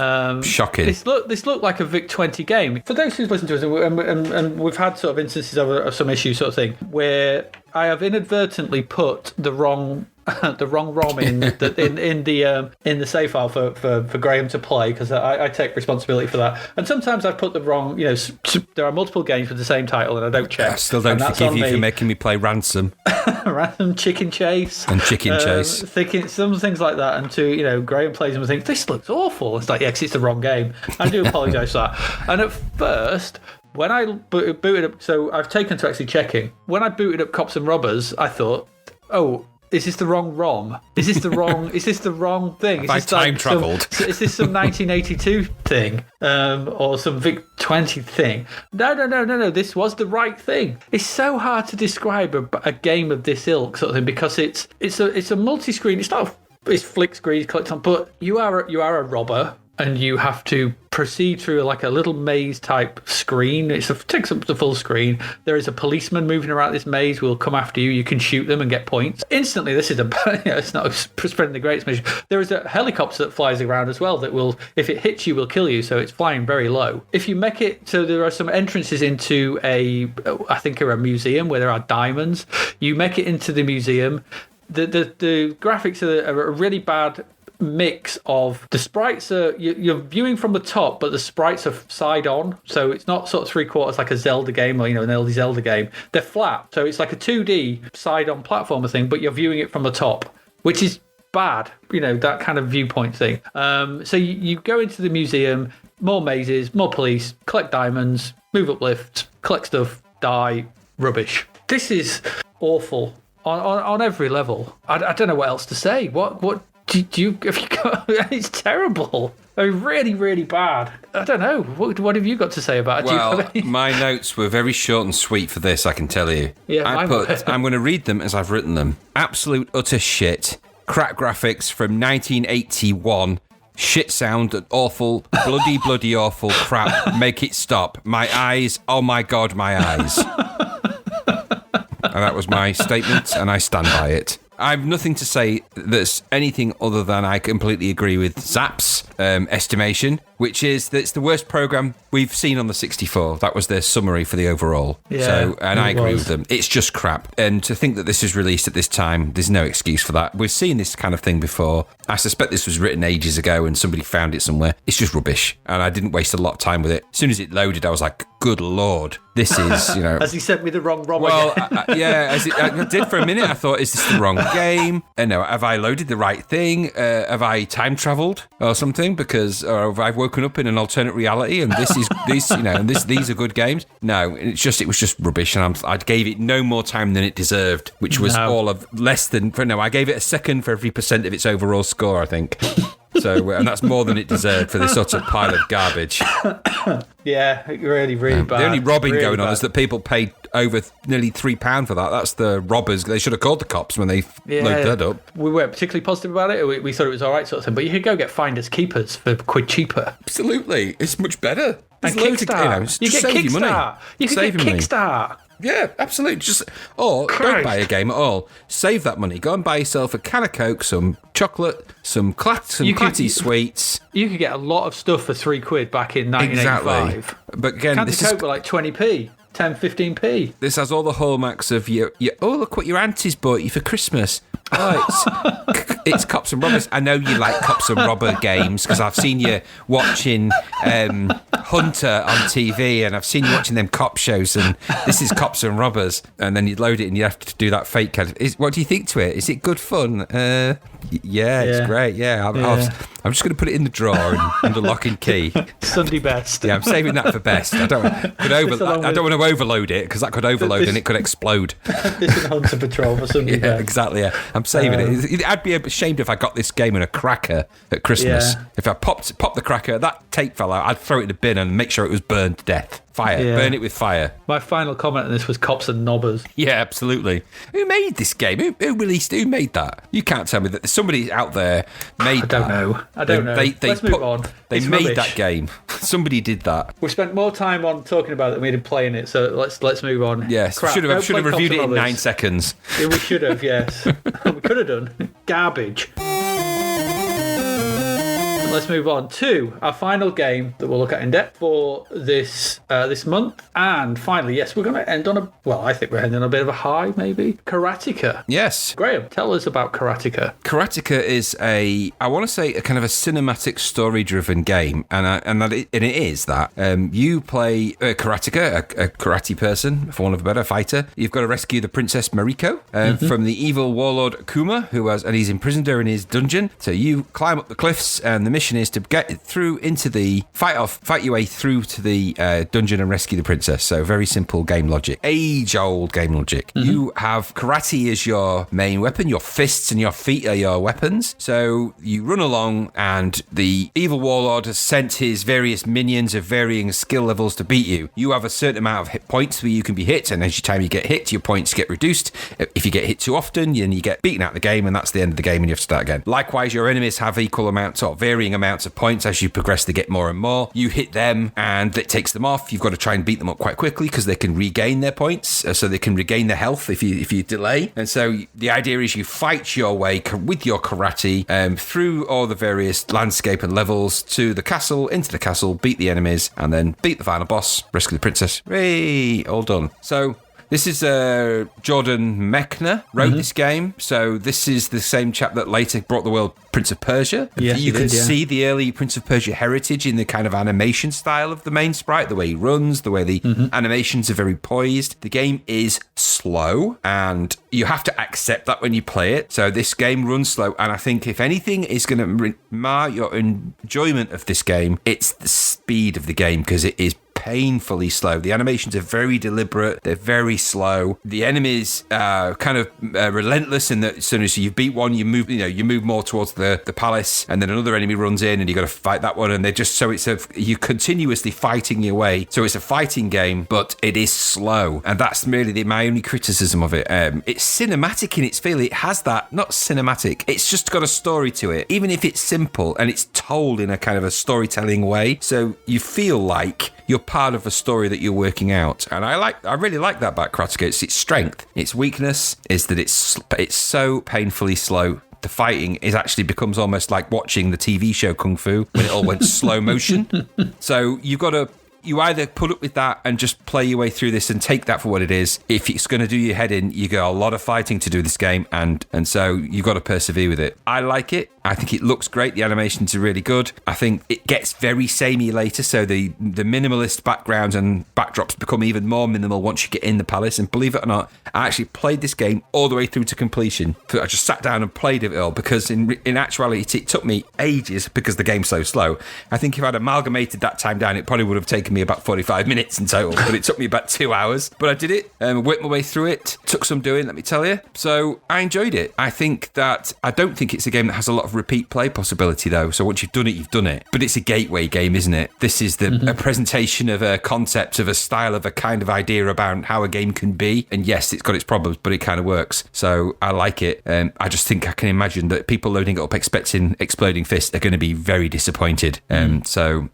shocking.
This looked like a VIC 20 game. For those who've listened to us, and we've had sort of instances of some issues sort of thing, where I have inadvertently put the wrong ROM in the save file for Graham to play, because I take responsibility for that. And sometimes I've put the wrong, there are multiple games with the same title and I don't check.
I still don't forgive you for making me play Ransom.
Ransom, Chicken Chase.
And Chicken Chase.
Thinking some things like that, and Graham plays them and thinks, this looks awful. It's like, because it's the wrong game. I do apologise for that. And at first, when I booted up, so I've taken to actually checking. When I booted up Cops and Robbers, I thought, is this the wrong ROM? Is this the wrong thing?
Have I time travelled?
Is this some 1982 thing? Or some VIC 20 thing? No. This was the right thing. It's so hard to describe a game of this ilk sort of thing, because it's a multi-screen. It's flick screen, click on, but you are a robber. And you have to proceed through like a little maze type screen. It takes up the full screen. There is a policeman moving around this maze who will come after you. You can shoot them and get points. Instantly, this is it's not spreading the greatest message. There is a helicopter that flies around as well that will, if it hits you, will kill you. So it's flying very low. If you make it, so there are some entrances into a museum where there are diamonds. You make it into the museum. The graphics are a really bad mix of the sprites you're viewing from the top, but the sprites are side on, so it's not sort of 3/4 like a Zelda game or an early Zelda game. They're flat, so it's like a 2D side on platformer thing, but you're viewing it from the top, which is bad, that kind of viewpoint thing. So you go into the museum, more mazes, more police, collect diamonds, move up lifts, collect stuff, die, rubbish. This is awful on every level. I don't know what else to say. What do you have you got? It's terrible. I mean, really, really bad. I don't know. What have you got to say about it?
Well, my notes were very short and sweet for this, I can tell you.
Yeah,
I'm going to read them as I've written them. Absolute utter shit. Crap graphics from 1981. Shit sound and awful, bloody awful crap. Make it stop. My eyes. Oh my God, my eyes. And that was my statement, and I stand by it. I have nothing to say that's anything other than I completely agree with Zapp's estimation, which is that it's the worst program we've seen on the 64. That was their summary for the overall.
Yeah,
and I agree with them. It's just crap. And to think that this is released at this time, there's no excuse for that. We've seen this kind of thing before. I suspect this was written ages ago and somebody found it somewhere. It's just rubbish. And I didn't waste a lot of time with it. As soon as it loaded, I was like, good Lord, this is,
Has he sent me the wrong ROM
well,
again?
I did for a minute. I thought, is this the wrong game? And no, have I loaded the right thing? Have I time traveled or something? Or have I woken up in an alternate reality and these are good games? No, it was just rubbish, and I gave it no more time than it deserved, which was all of less than. I gave it a second for every % of its overall score, I think. So, and that's more than it deserved for this sort of pile of garbage.
Yeah, really, really bad.
The only robbing
really
going on
bad.
is that people paid over nearly £3 for that. That's the robbers. They should have called the cops when they loaded that up.
We weren't particularly positive about it. We thought it was all right sort of thing. But you could go get finders keepers for quid cheaper.
Absolutely. It's much better.
And Kickstart. You get Kickstart. You can get Kickstart.
Yeah, absolutely. Don't buy a game at all. Save that money. Go and buy yourself a can of Coke, some chocolate, some Clatty sweets.
You could get a lot of stuff for £3 back in 1985.
Exactly. But again,
Cans of Coke were like 20p. 10, 15p.
This has all the hallmarks of your look what your auntie's bought you for Christmas. Oh, it's Cops and Robbers. I know you like Cops and Robber games because I've seen you watching Hunter on TV, and I've seen you watching them cop shows, and this is Cops and Robbers. And then you load it and you have to do that fake kind of. What do you think to it? Is it good fun? Yeah, it's great. Yeah, I'm just going to put it in the drawer under lock and key.
Sunday best.
Yeah, I'm saving that for best. I don't want to overload it because that could overload and it could explode.
This is Hunter Patrol for Sunday best.
Exactly. Yeah, I'm saving it. I'd be ashamed if I got this game in a cracker at Christmas.
Yeah.
If I popped the cracker, that tape fell out, I'd throw it in the bin and make sure it was burned to death. Burn it with fire.
My final comment on this was Cops and Nobbers.
Yeah, absolutely. Who made this game? Who made that? You can't tell me that somebody out there made that.
I don't know. Let's move on.
They
It's
made
rubbish.
that game. Somebody did that.
We spent more time on talking about it than we did playing it, so let's move on.
Yes,
Crap.
should have
Don't play
reviewed
Cops
it
and
in 9
Robbers.
seconds.
Yeah, we should have, yes. We could have done. Garbage. Let's move on to our final game that we'll look at in depth for this month. And finally, yes, we're going to end on I think we're ending on a bit of a high, maybe. Karateka.
Yes.
Graham, tell us about Karateka.
Karateka is a kind of a cinematic story-driven game, and it is that. You play Karateka, a karate person, for want of a better, fighter. You've got to rescue the Princess Mariko from the evil warlord Kuma, and he's imprisoned her in his dungeon. So you climb up the cliffs, and the mission is to get through into the fight your way through to the dungeon and rescue the princess. So very simple game logic, age-old game logic. You have karate as your main weapon. Your fists and your feet are your weapons. So you run along, and the evil warlord has sent his various minions of varying skill levels to beat you. You have a certain amount of hit points where you can be hit, and every time you get hit, your points get reduced. If you get hit too often, then you get beaten out of the game, and that's the end of the game, and you have to start again. Likewise, your enemies have equal amounts or varying amounts of points. As you progress, they get more and more. You hit them and it takes them off. You've got to try and beat them up quite quickly because they can regain their points, so they can regain their health if you delay. And so the idea is you fight your way with your karate through all the various landscape and levels to the castle, into the castle, beat the enemies, and then beat the final boss, rescue the princess. Hey, all done. So This is Jordan Mechner wrote this game. So this is the same chap that later brought the world Prince of Persia.
Yes,
you can
did, yeah.
see the early Prince of Persia heritage in the kind of animation style of the main sprite, the way he runs, the way the animations are very poised. The game is slow, and you have to accept that when you play it. So this game runs slow, and I think if anything is going to mar your enjoyment of this game, it's the speed of the game, because it is painfully slow. The animations are very deliberate. They're very slow. The enemies are kind of relentless in that as soon as you beat one, you move more towards the palace, and then another enemy runs in and you got to fight that one, and they're just you're continuously fighting your way. So it's a fighting game, but it is slow, and that's really my only criticism of it. It's cinematic in its feel. It has that, not cinematic. It's just got a story to it, even if it's simple and it's told in a kind of a storytelling way. So you feel like you're part of a story that you're working out, and I really like that about Karateka. It's its strength. Its weakness is that it's so painfully slow. The fighting becomes almost like watching the TV show Kung Fu when it all went slow motion. So you either put up with that and just play your way through this and take that for what it is. If it's going to do your head in, you got a lot of fighting to do this game, and so you've got to persevere with it. I like it. I think it looks great. The animations are really good. I think it gets very samey later, so the minimalist backgrounds and backdrops become even more minimal once you get in the palace. And believe it or not, I actually played this game all the way through to completion. I just sat down and played it all, because in actuality it took me ages because the game's so slow. I think if I'd amalgamated that time down, it probably would have taken me about 45 minutes in total, but it took me about 2 hours. But I did it, worked my way through it. Took some doing, let me tell you. So I enjoyed it. I don't think it's a game that has a lot of repeat play possibility, though. So once you've done it, you've done it. But it's a gateway game, isn't it? This is a presentation of a concept, of a style, of a kind of idea about how a game can be. And yes, it's got its problems, but it kind of works. So I like it. I just think I can imagine that people loading it up expecting exploding fists are going to be very disappointed. And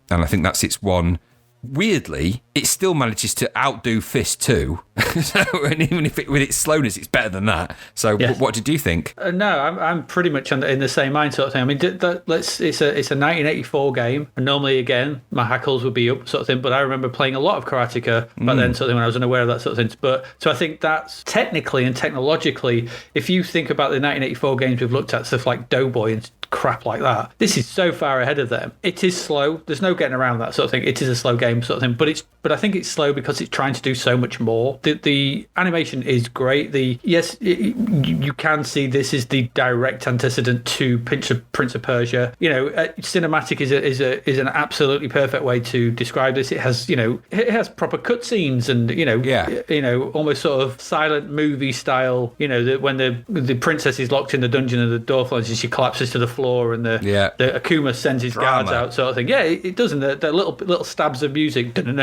I think that's its one. Weirdly, it still manages to outdo Fist 2. And even if with its slowness, it's better than that. So, yes. What did you think?
No, I'm pretty much in the same mind sort of thing. I mean, it's a 1984 game, and normally again my hackles would be up sort of thing. But I remember playing a lot of Karateka back then, sort of thing, when I was unaware of that sort of thing. But so I think that's technically and technologically, if you think about the 1984 games we've looked at, stuff like Doughboy and crap like that, this is so far ahead of them. It is slow. There's no getting around that sort of thing. It is a slow game sort of thing, but I think it's slow because it's trying to do so much more. The animation is great. You can see this is the direct antecedent to Prince of Persia. Cinematic is an absolutely perfect way to describe this. It has proper cutscenes and almost sort of silent movie style. When the princess is locked in the dungeon and the door closes, she collapses to the floor, and the Akuma sends his guards out, sort of thing. Yeah, it does, and the little stabs of music, and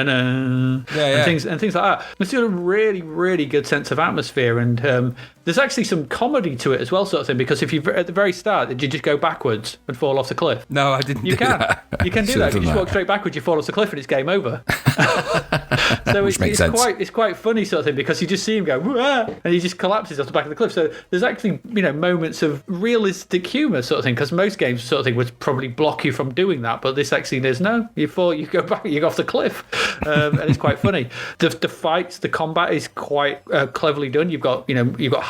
things like that. It's got a really, really good sense of atmosphere, and there's actually some comedy to it as well, sort of thing. Because if you at the very start, did you just go backwards and fall off the cliff?
No, I didn't.
You can.
That.
You can do that. If you just walk straight backwards, you fall off the cliff, and it's game over. So it's quite funny sort of thing, because you just see him go, "Wah!" and he just collapses off the back of the cliff. So there's actually moments of realistic humour sort of thing, because most games sort of thing would probably block you from doing that, but this actually there's no. You fall, you go back, you go off the cliff, and it's quite funny. The fights, the combat is quite cleverly done. You've got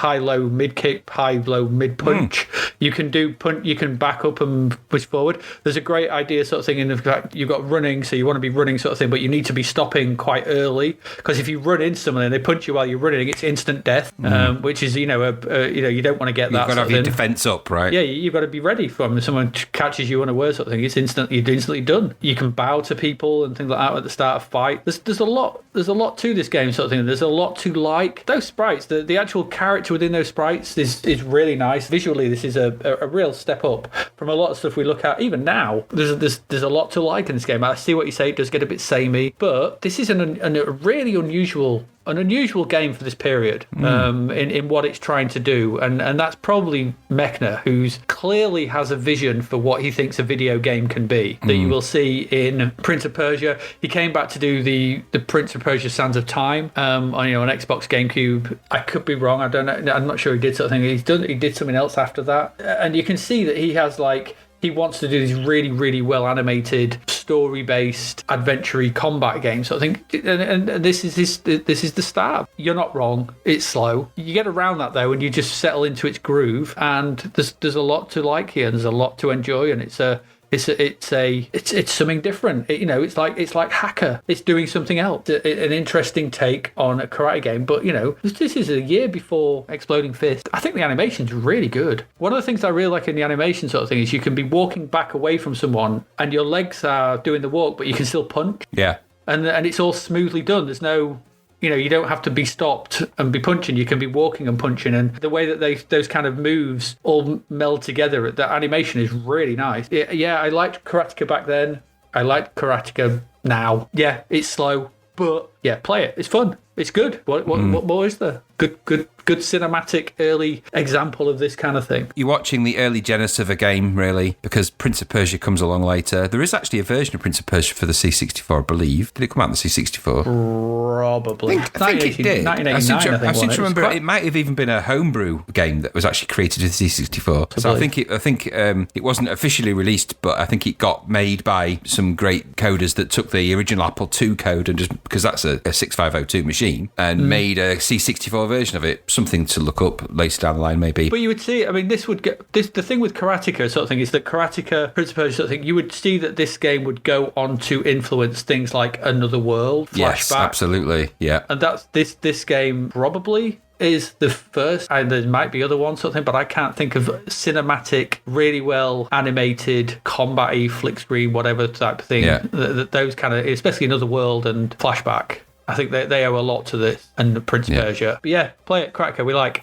high low mid kick, high low mid punch. You can do punch. You can back up and push forward. There's a great idea sort of thing in the fact you've got running, so you want to be running sort of thing, but you need to be stopping quite early, because if you run into someone and they punch you while you're running, it's instant death, which is you don't want to get that.
You've got to have your defense up, right?
Yeah, you've got to be ready for them. If someone catches you unaware sort of thing, you're instantly done. You can bow to people and things like that at the start of fight. There's a lot to this game sort of thing. There's a lot to like. Those sprites, the actual character within those sprites is really nice. Visually, this is a real step up from a lot of stuff we look at even now. There's a lot to like in this game. I see what you say. It does get a bit samey, but this is a really unusual game for this period, in what it's trying to do, and that's probably Mechner, who's clearly has a vision for what he thinks a video game can be, that you will see in Prince of Persia. He came back to do the Prince of Persia Sands of Time on Xbox GameCube. I could be wrong, I don't know, I'm not sure he did sort of thing. He did something else after that, and you can see that he has he wants to do these really, really well animated, story-based, adventure-y combat games. So I think, and this is the start. You're not wrong. It's slow. You get around that though, and you just settle into its groove. And there's a lot to like here. And there's a lot to enjoy, and it's something different. It's like Hacker. It's doing something else. An interesting take on a karate game. But this is a year before Exploding Fist. I think the animation's really good. One of the things I really like in the animation sort of thing is you can be walking back away from someone, and your legs are doing the walk, but you can still punch.
Yeah.
And it's all smoothly done. There's no. You don't have to be stopped and be punching. You can be walking and punching. And the way that those kind of moves all meld together, that animation is really nice. Yeah, I liked Karateka back then. I like Karateka now. Yeah, it's slow. But yeah, play it. It's fun. It's good. What more is there? Good cinematic early example of this kind of thing.
You're watching the early genesis of a game, really, because Prince of Persia comes along later. There is actually a version of Prince of Persia for the C64, I believe. Did it come out on the C64?
Probably.
I think it did.
1989,
I seem to remember it might have even been a homebrew game that was actually created with the C64. So I think it wasn't officially released, but I think it got made by some great coders that took the original Apple II code and just because that's a 6502 machine and made a C64 version of it. Something to look up later down the line, maybe.
But you would see, I mean, the thing with Karateka sort of thing is that Karateka, Prince of Persia sort of thing, you would see that this game would go on to influence things like Another World, Flashback.
Yes, absolutely, yeah.
And that's this game probably is the first, and there might be other ones sort of thing, but I can't think of cinematic, really well animated, combat-y, flick screen, whatever type of thing. Yeah. Those kind of, especially Another World and Flashback. I think they owe a lot to this and the Prince of Persia. But yeah, play it, Karateka, we like.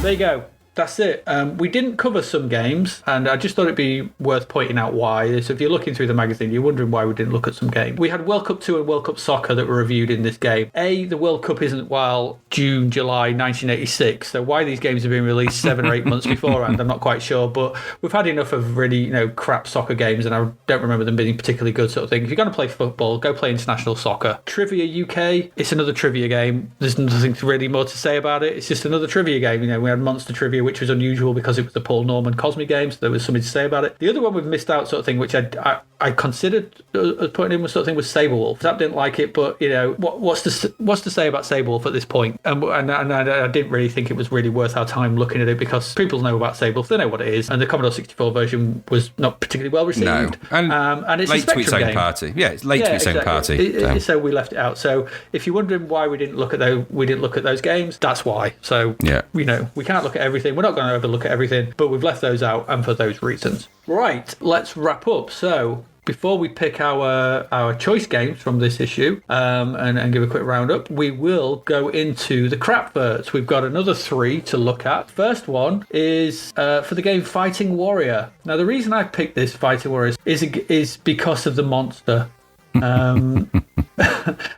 There you go. That's it. We didn't cover some games, and I just thought it'd be worth pointing out why. So if you're looking through the magazine, you're wondering why we didn't look at some games. We had World Cup 2 and World Cup Soccer that were reviewed in this game. The World Cup isn't June, July 1986, so why these games have been released 7 or 8 months beforehand, I'm not quite sure, but we've had enough of really, crap soccer games, and I don't remember them being particularly good sort of thing. If you're going to play football, go play international soccer. Trivia UK, it's another trivia game. There's nothing really more to say about it. It's just another trivia game. We had Monster Trivia, which was unusual because it was the Paul Norman Cosme game, so there was something to say about it. The other one we've missed out sort of thing, which I considered putting in was sort of thing, was Sabrewulf. Zap didn't like it, but what's to say about Sabrewulf at this point? And I didn't really think it was really worth our time looking at it because people know about Sabrewulf, they know what it is, and the Commodore 64 version was not particularly well received.
No, and
it's
late
a
to its own party. Yeah, it's late to its own party.
So we left it out. So if you're wondering why we didn't look at those games, that's why. So we can't look at everything. We're not going to overlook at everything, but we've left those out, and for those reasons. Right, let's wrap up. So before we pick our choice games from this issue and give a quick roundup, we will go into the Crapverts. We've got another 3 to look at. First one is for the game Fighting Warrior. Now, the reason I picked this Fighting Warrior is because of the monster.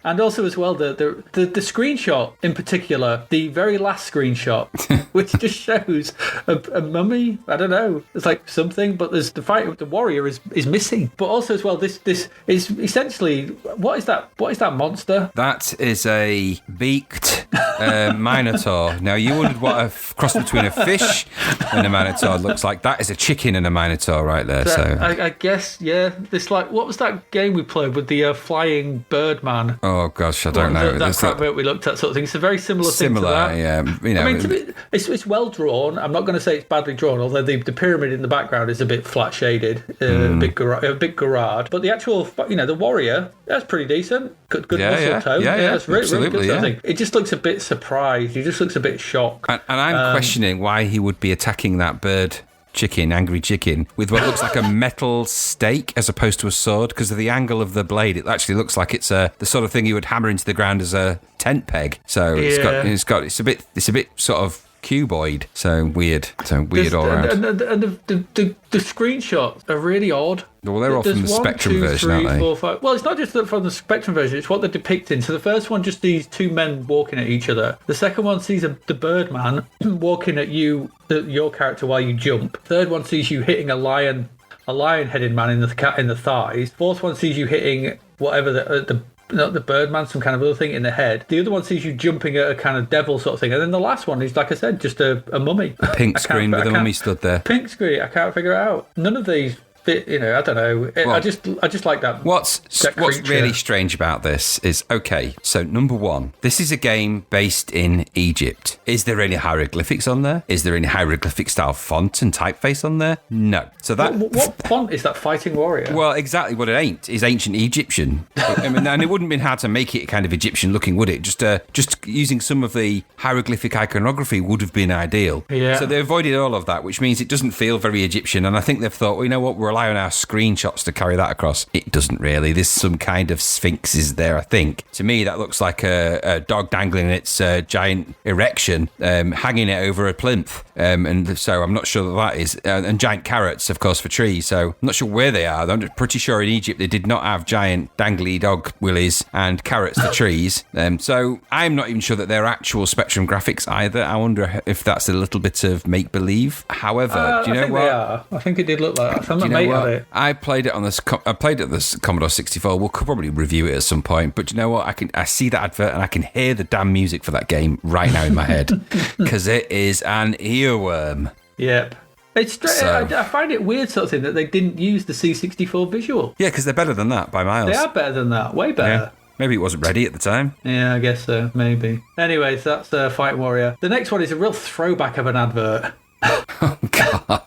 And also as well the screenshot in particular, the very last screenshot, which just shows a mummy. I don't know, it's like something, but there's the warrior is missing. But also as well, this is essentially what is that monster?
That is a beaked minotaur. Now you wondered what a cross between a fish and a minotaur looks like. That is a chicken and a minotaur right there. So
I guess this, like, what was that game we played with the flying bird man?
Oh gosh, I don't know.
That Crapvert we looked at sort of thing. It's a very similar thing to that.
Yeah.
I mean, it's well drawn. I'm not going to say it's badly drawn, although the pyramid in the background is a bit flat shaded, a bit garage. But the actual, the warrior, that's pretty decent. Good muscle tone. Yeah, it's really good. I think it just looks a bit surprised. He just looks a bit shocked.
And I'm questioning why he would be attacking that bird. Angry chicken, with what looks like a metal stake as opposed to a sword, because of the angle of the blade. It actually looks like it's the sort of thing you would hammer into the ground as a tent peg. So it's a bit sort of cuboid. So weird all around.
And the screenshots are really odd.
Well, they're all from the Spectrum version, aren't they?
4, 5. Well, it's not just from the Spectrum version, it's what they're depicting. So the first one just sees 2 men walking at each other. The second one sees the Birdman walking at your character while you jump. Third one sees you hitting a lion-headed man in the thighs. Fourth one sees you hitting whatever not the Birdman, some kind of other thing in the head. The other one sees you jumping at a kind of devil sort of thing. And then the last one is, like I said, just a mummy.
A pink screen with a mummy stood there.
Pink screen. I can't figure it out. None of these fit, I don't know. I just like that.
What's really strange about this is, okay, so number one, this is a game based in Egypt. Is there any hieroglyphics on there? Is there any hieroglyphic style font and typeface on there? No. So that
what font is that? Fighting Warrior?
Well, exactly what it ain't is ancient Egyptian. I mean, and it wouldn't have been hard to make it kind of Egyptian looking, would it? Just using some of the hieroglyphic iconography would have been ideal.
Yeah.
So they avoided all of that, which means it doesn't feel very Egyptian. And I think they've thought, well, you know what, we're rely on our screenshots to carry that across. It doesn't really. There's some kind of sphinxes there, I think. To me, that looks like a dog dangling its giant erection, hanging it over a plinth. And so I'm not sure that is. And giant carrots, of course, for trees. So I'm not sure where they are. I'm pretty sure in Egypt they did not have giant dangly dog willies and carrots for trees. So I'm not even sure that they're actual Spectrum graphics either. I wonder if that's a little bit of make-believe. However, do you know what?
They are. I think it did look like that. I'm not made of it.
I played it on this. I played it on this Commodore 64. We'll probably review it at some point. But you know what? I see that advert and I can hear the damn music for that game right now in my head because it is an earworm.
Yep. It's I find it weird, sort of thing, that they didn't use the C64 visual.
Yeah, because they're better than that by miles.
They are better than that. Way better.
Yeah. Maybe it wasn't ready at the time.
Yeah, I guess so. Maybe. Anyways, that's Fight Warrior. The next one is a real throwback of an advert.
Oh God.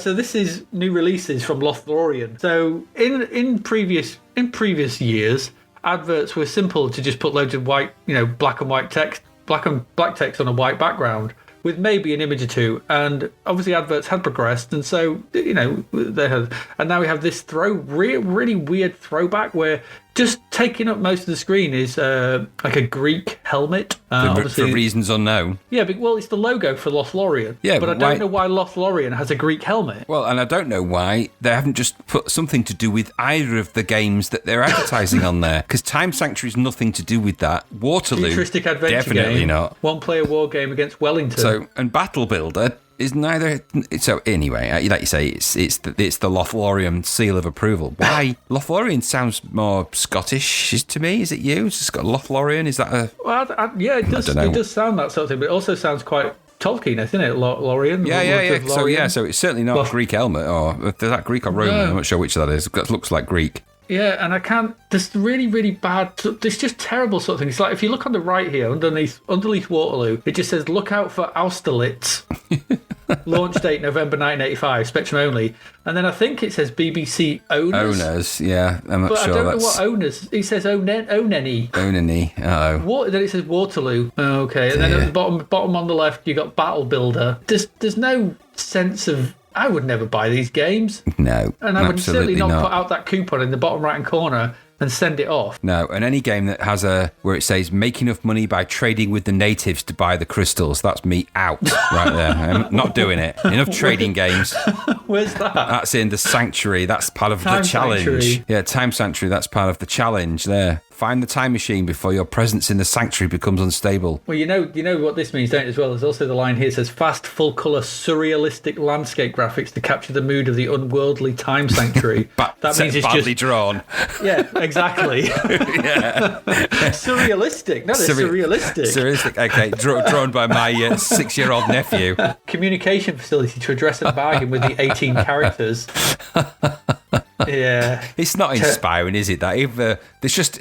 So this is new releases from Lothlorien. So in previous years, adverts were simple to just put loads of white, black and white text, black text on a white background with maybe an image or two. And obviously adverts had progressed, and so they had. And now we have this really weird throwback where just taking up most of the screen is like a Greek helmet.
For reasons unknown.
Yeah, well, it's the logo for Lothlorien.
Yeah,
but I don't know why Lothlorien has a Greek helmet.
Well, and I don't know why they haven't just put something to do with either of the games that they're advertising on there. Because Time Sanctuary's nothing to do with that. Waterloo,
futuristic adventure
definitely
game,
not.
One-player war game against Wellington.
And Battle Builder is neither. So anyway, like you say, it's the Lothlorien seal of approval. Why? Lothlorien sounds more Scottish to me. Is it you? It's just got Lothlorien. Is that a?
Well, yeah, it does. It does sound that sort of thing, but it also sounds quite Tolkien, isn't it? Lorien.
Yeah. So it's certainly not a Greek helmet, or is that Greek or Roman?
No.
I'm not sure which that is. It looks like Greek.
Yeah, and I can't. This really, really bad. This just terrible sort of thing. It's like if you look on the right here, underneath Waterloo, it just says "Look out for Austerlitz." Launch date November 1985, Spectrum only, and then I think it says BBC owners.
Owners, yeah, I'm not
but
sure.
I don't know what owners. It says Oneni.
Oneni. Oh.
Then it says Waterloo. Okay, and then at the bottom on the left, you got Battle Builder. There's no sense of. I would never buy these games.
No,
and I would certainly not put out that coupon in the bottom right hand corner and send it off.
No, and any game that has where it says make enough money by trading with the natives to buy the crystals, that's me out right there. I'm not doing it. Enough trading games.
Where's that?
That's in the Sanctuary. That's part of the challenge. Sanctuary. Yeah, Time Sanctuary. That's part of the challenge there. Find the time machine before your presence in the sanctuary becomes unstable.
Well, you know what this means, don't you, as well? There's also the line here that says fast, full-colour, surrealistic landscape graphics to capture the mood of the unworldly time sanctuary.
That means it's badly drawn.
Yeah, exactly. Surrealistic. No, it's surrealistic.
Surrealistic. Okay, drawn by my 6-year-old nephew. Communication
facility to address and bargain with the 18 characters. Yeah,
it's not inspiring, is it? That there's just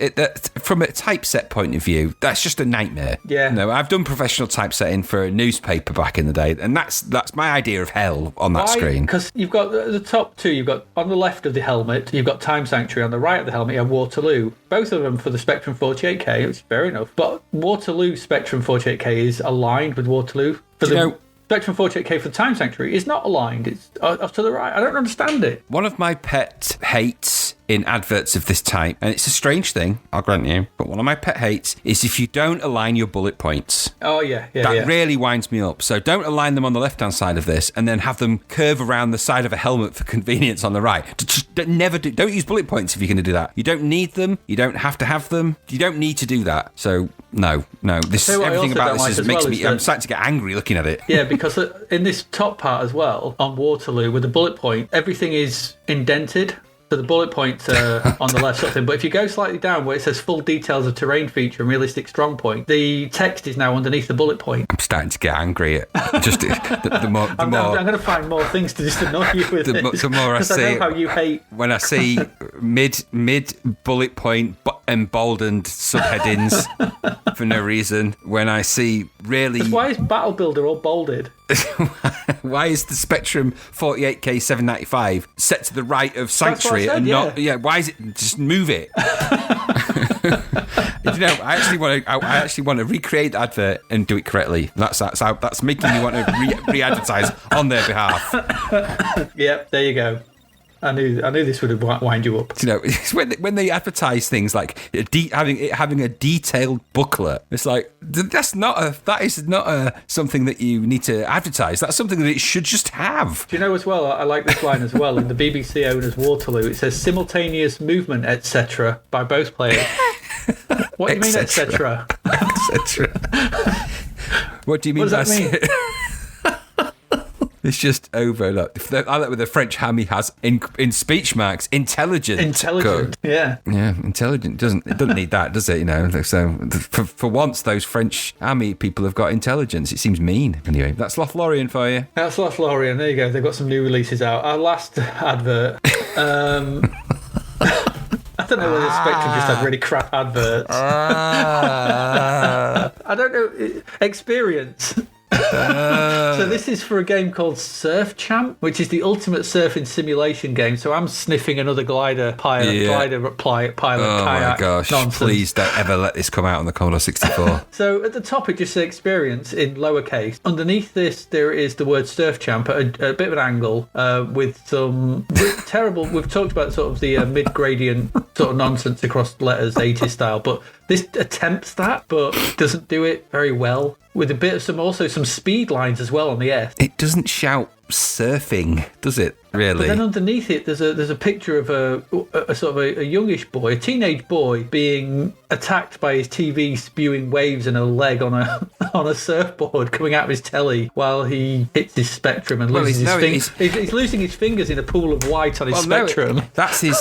from a typeset point of view, that's just a nightmare.
Yeah,
no, I've done professional typesetting for a newspaper back in the day, and that's my idea of hell on that screen.
Because you've got the top two. You've got on the left of the helmet, you've got Time Sanctuary. On the right of the helmet, you have Waterloo. Both of them for the Spectrum 48K, which is fair enough. But Waterloo Spectrum 48K is aligned with Waterloo for Spectrum 48K for the Time Sanctuary is not aligned. It's off to the right. I don't understand it.
One of my pet hates in adverts of this type, and it's a strange thing, I'll grant you, but one of my pet hates is if you don't align your bullet points.
Oh, yeah.
That really winds me up. So don't align them on the left-hand side of this and then have them curve around the side of a helmet for convenience on the right. Don't use bullet points if you're going to do that. You don't need them. You don't have to have them. You don't need to do that. So, no. Everything about this makes me... I'm starting to get angry looking at it.
Yeah, because in this top part as well, on Waterloo, with the bullet point, everything is indented. So the bullet points are on the left sort of thing. But if you go slightly down where it says full details of terrain feature and realistic strong point, the text is now underneath the bullet point.
I'm starting to get angry at just the more.
I'm going to find more things to just annoy you with
the more I see,
I know how you hate.
When I see mid bullet point emboldened subheadings for no reason. When I see really,
why is Battle Builder all bolded?
Why is the Spectrum 48K 795 set to the right of Sanctuary and not? Yeah, why is it? Just move it. I actually want to recreate the advert and do it correctly. That's making me want to re-advertise on their behalf.
Yep, there you go. I knew this would wind you up.
When they advertise things like having a detailed booklet, it's like that is not something that you need to advertise. That's something that it should just have.
Do you know as well? I like this line as well in the BBC owners Waterloo. It says simultaneous movement, etc. by both players. What do you mean, etc.?
Etc. What do you mean?
What does that mean?
It's just over. Look, I like what the French hammy has in speech marks. Intelligent. Yeah. Yeah, intelligent. It doesn't need that, does it? So for once, those French hammy people have got intelligence. It seems mean. Anyway, that's Lothlorien for you.
That's Lothlorien. There you go. They've got some new releases out. Our last advert. I don't know whether Spectrum just had really crap adverts. I don't know. Experience. So this is for a game called Surf Champ, which is the ultimate surfing simulation game. So I'm sniffing another glider pilot kayak.
Oh my gosh,
nonsense.
Please don't ever let this come out on the Commodore 64.
So at the top it just says experience in lowercase. Underneath this there is the word Surf Champ at a bit of an angle with some terrible, we've talked about sort of the mid-gradient sort of nonsense across letters 80s style, but this attempts that but doesn't do it very well, with a bit of some speed lines as well on the S.
It doesn't shout surfing, does it? Really?
But then underneath it, there's a picture of a sort of a youngish boy, a teenage boy, being attacked by his TV spewing waves and a leg on a surfboard coming out of his telly while he hits his Spectrum and loses his fingers. He's losing his fingers in a pool of white on his Spectrum.
No, that's his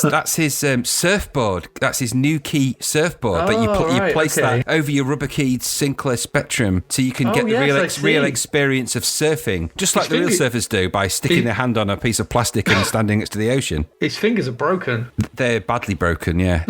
surfboard. That's his new key surfboard. But you place that over your rubber keyed Sinclair Spectrum so you can get the real experience of surfing, just like the real surfers do by sticking their hand on a piece of plastic and standing next to the ocean.
His fingers are broken.
They're badly broken, yeah.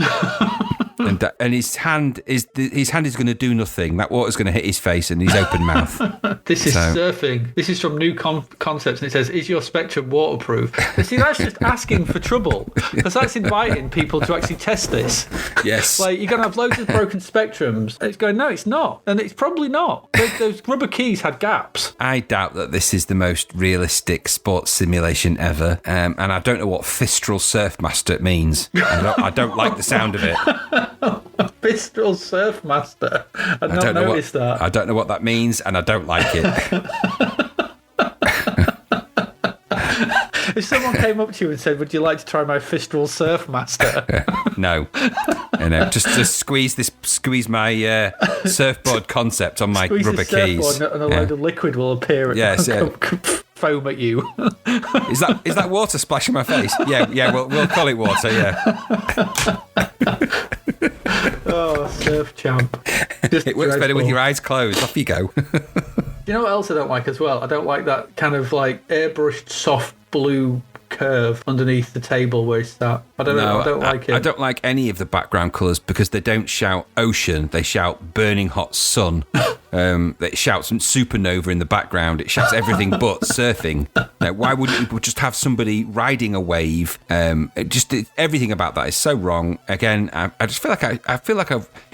And his hand is going to do nothing. That water's going to hit his face and his open mouth.
This is surfing. This is from New Concepts, and it says, "Is your Spectrum waterproof?" But see, that's just asking for trouble, because that's inviting people to actually test this.
Yes.
Like, you're going to have loads of broken Spectrums. And it's going, no, it's not, and it's probably not. Those rubber keys had gaps.
I doubt that this is the most realistic sports simulation ever, and I don't know what Fistral Surfmaster means. I don't like the sound of it.
Fistral Surfmaster. I've not noticed that.
I don't know what that means, and I don't like it.
If someone came up to you and said, "Would you like to try my Fistral Surfmaster?"
No. Just squeeze my surfboard concept on my rubber keys.
And a load of liquid will appear and foam at you.
Is that water splashing my face? Yeah, we'll call it water, yeah.
Oh, Surf Champ.
It works better with your eyes closed. Off you go.
You know what else I don't like as well? I don't like that kind of like airbrushed soft blue curve underneath the table where it's sat. I don't know. I don't like it.
I don't like any of the background colours because they don't shout ocean. They shout burning hot sun. It shouts supernova in the background. It shouts everything but surfing. Now, why wouldn't you just have somebody riding a wave? Everything about that is so wrong. Again, I just feel like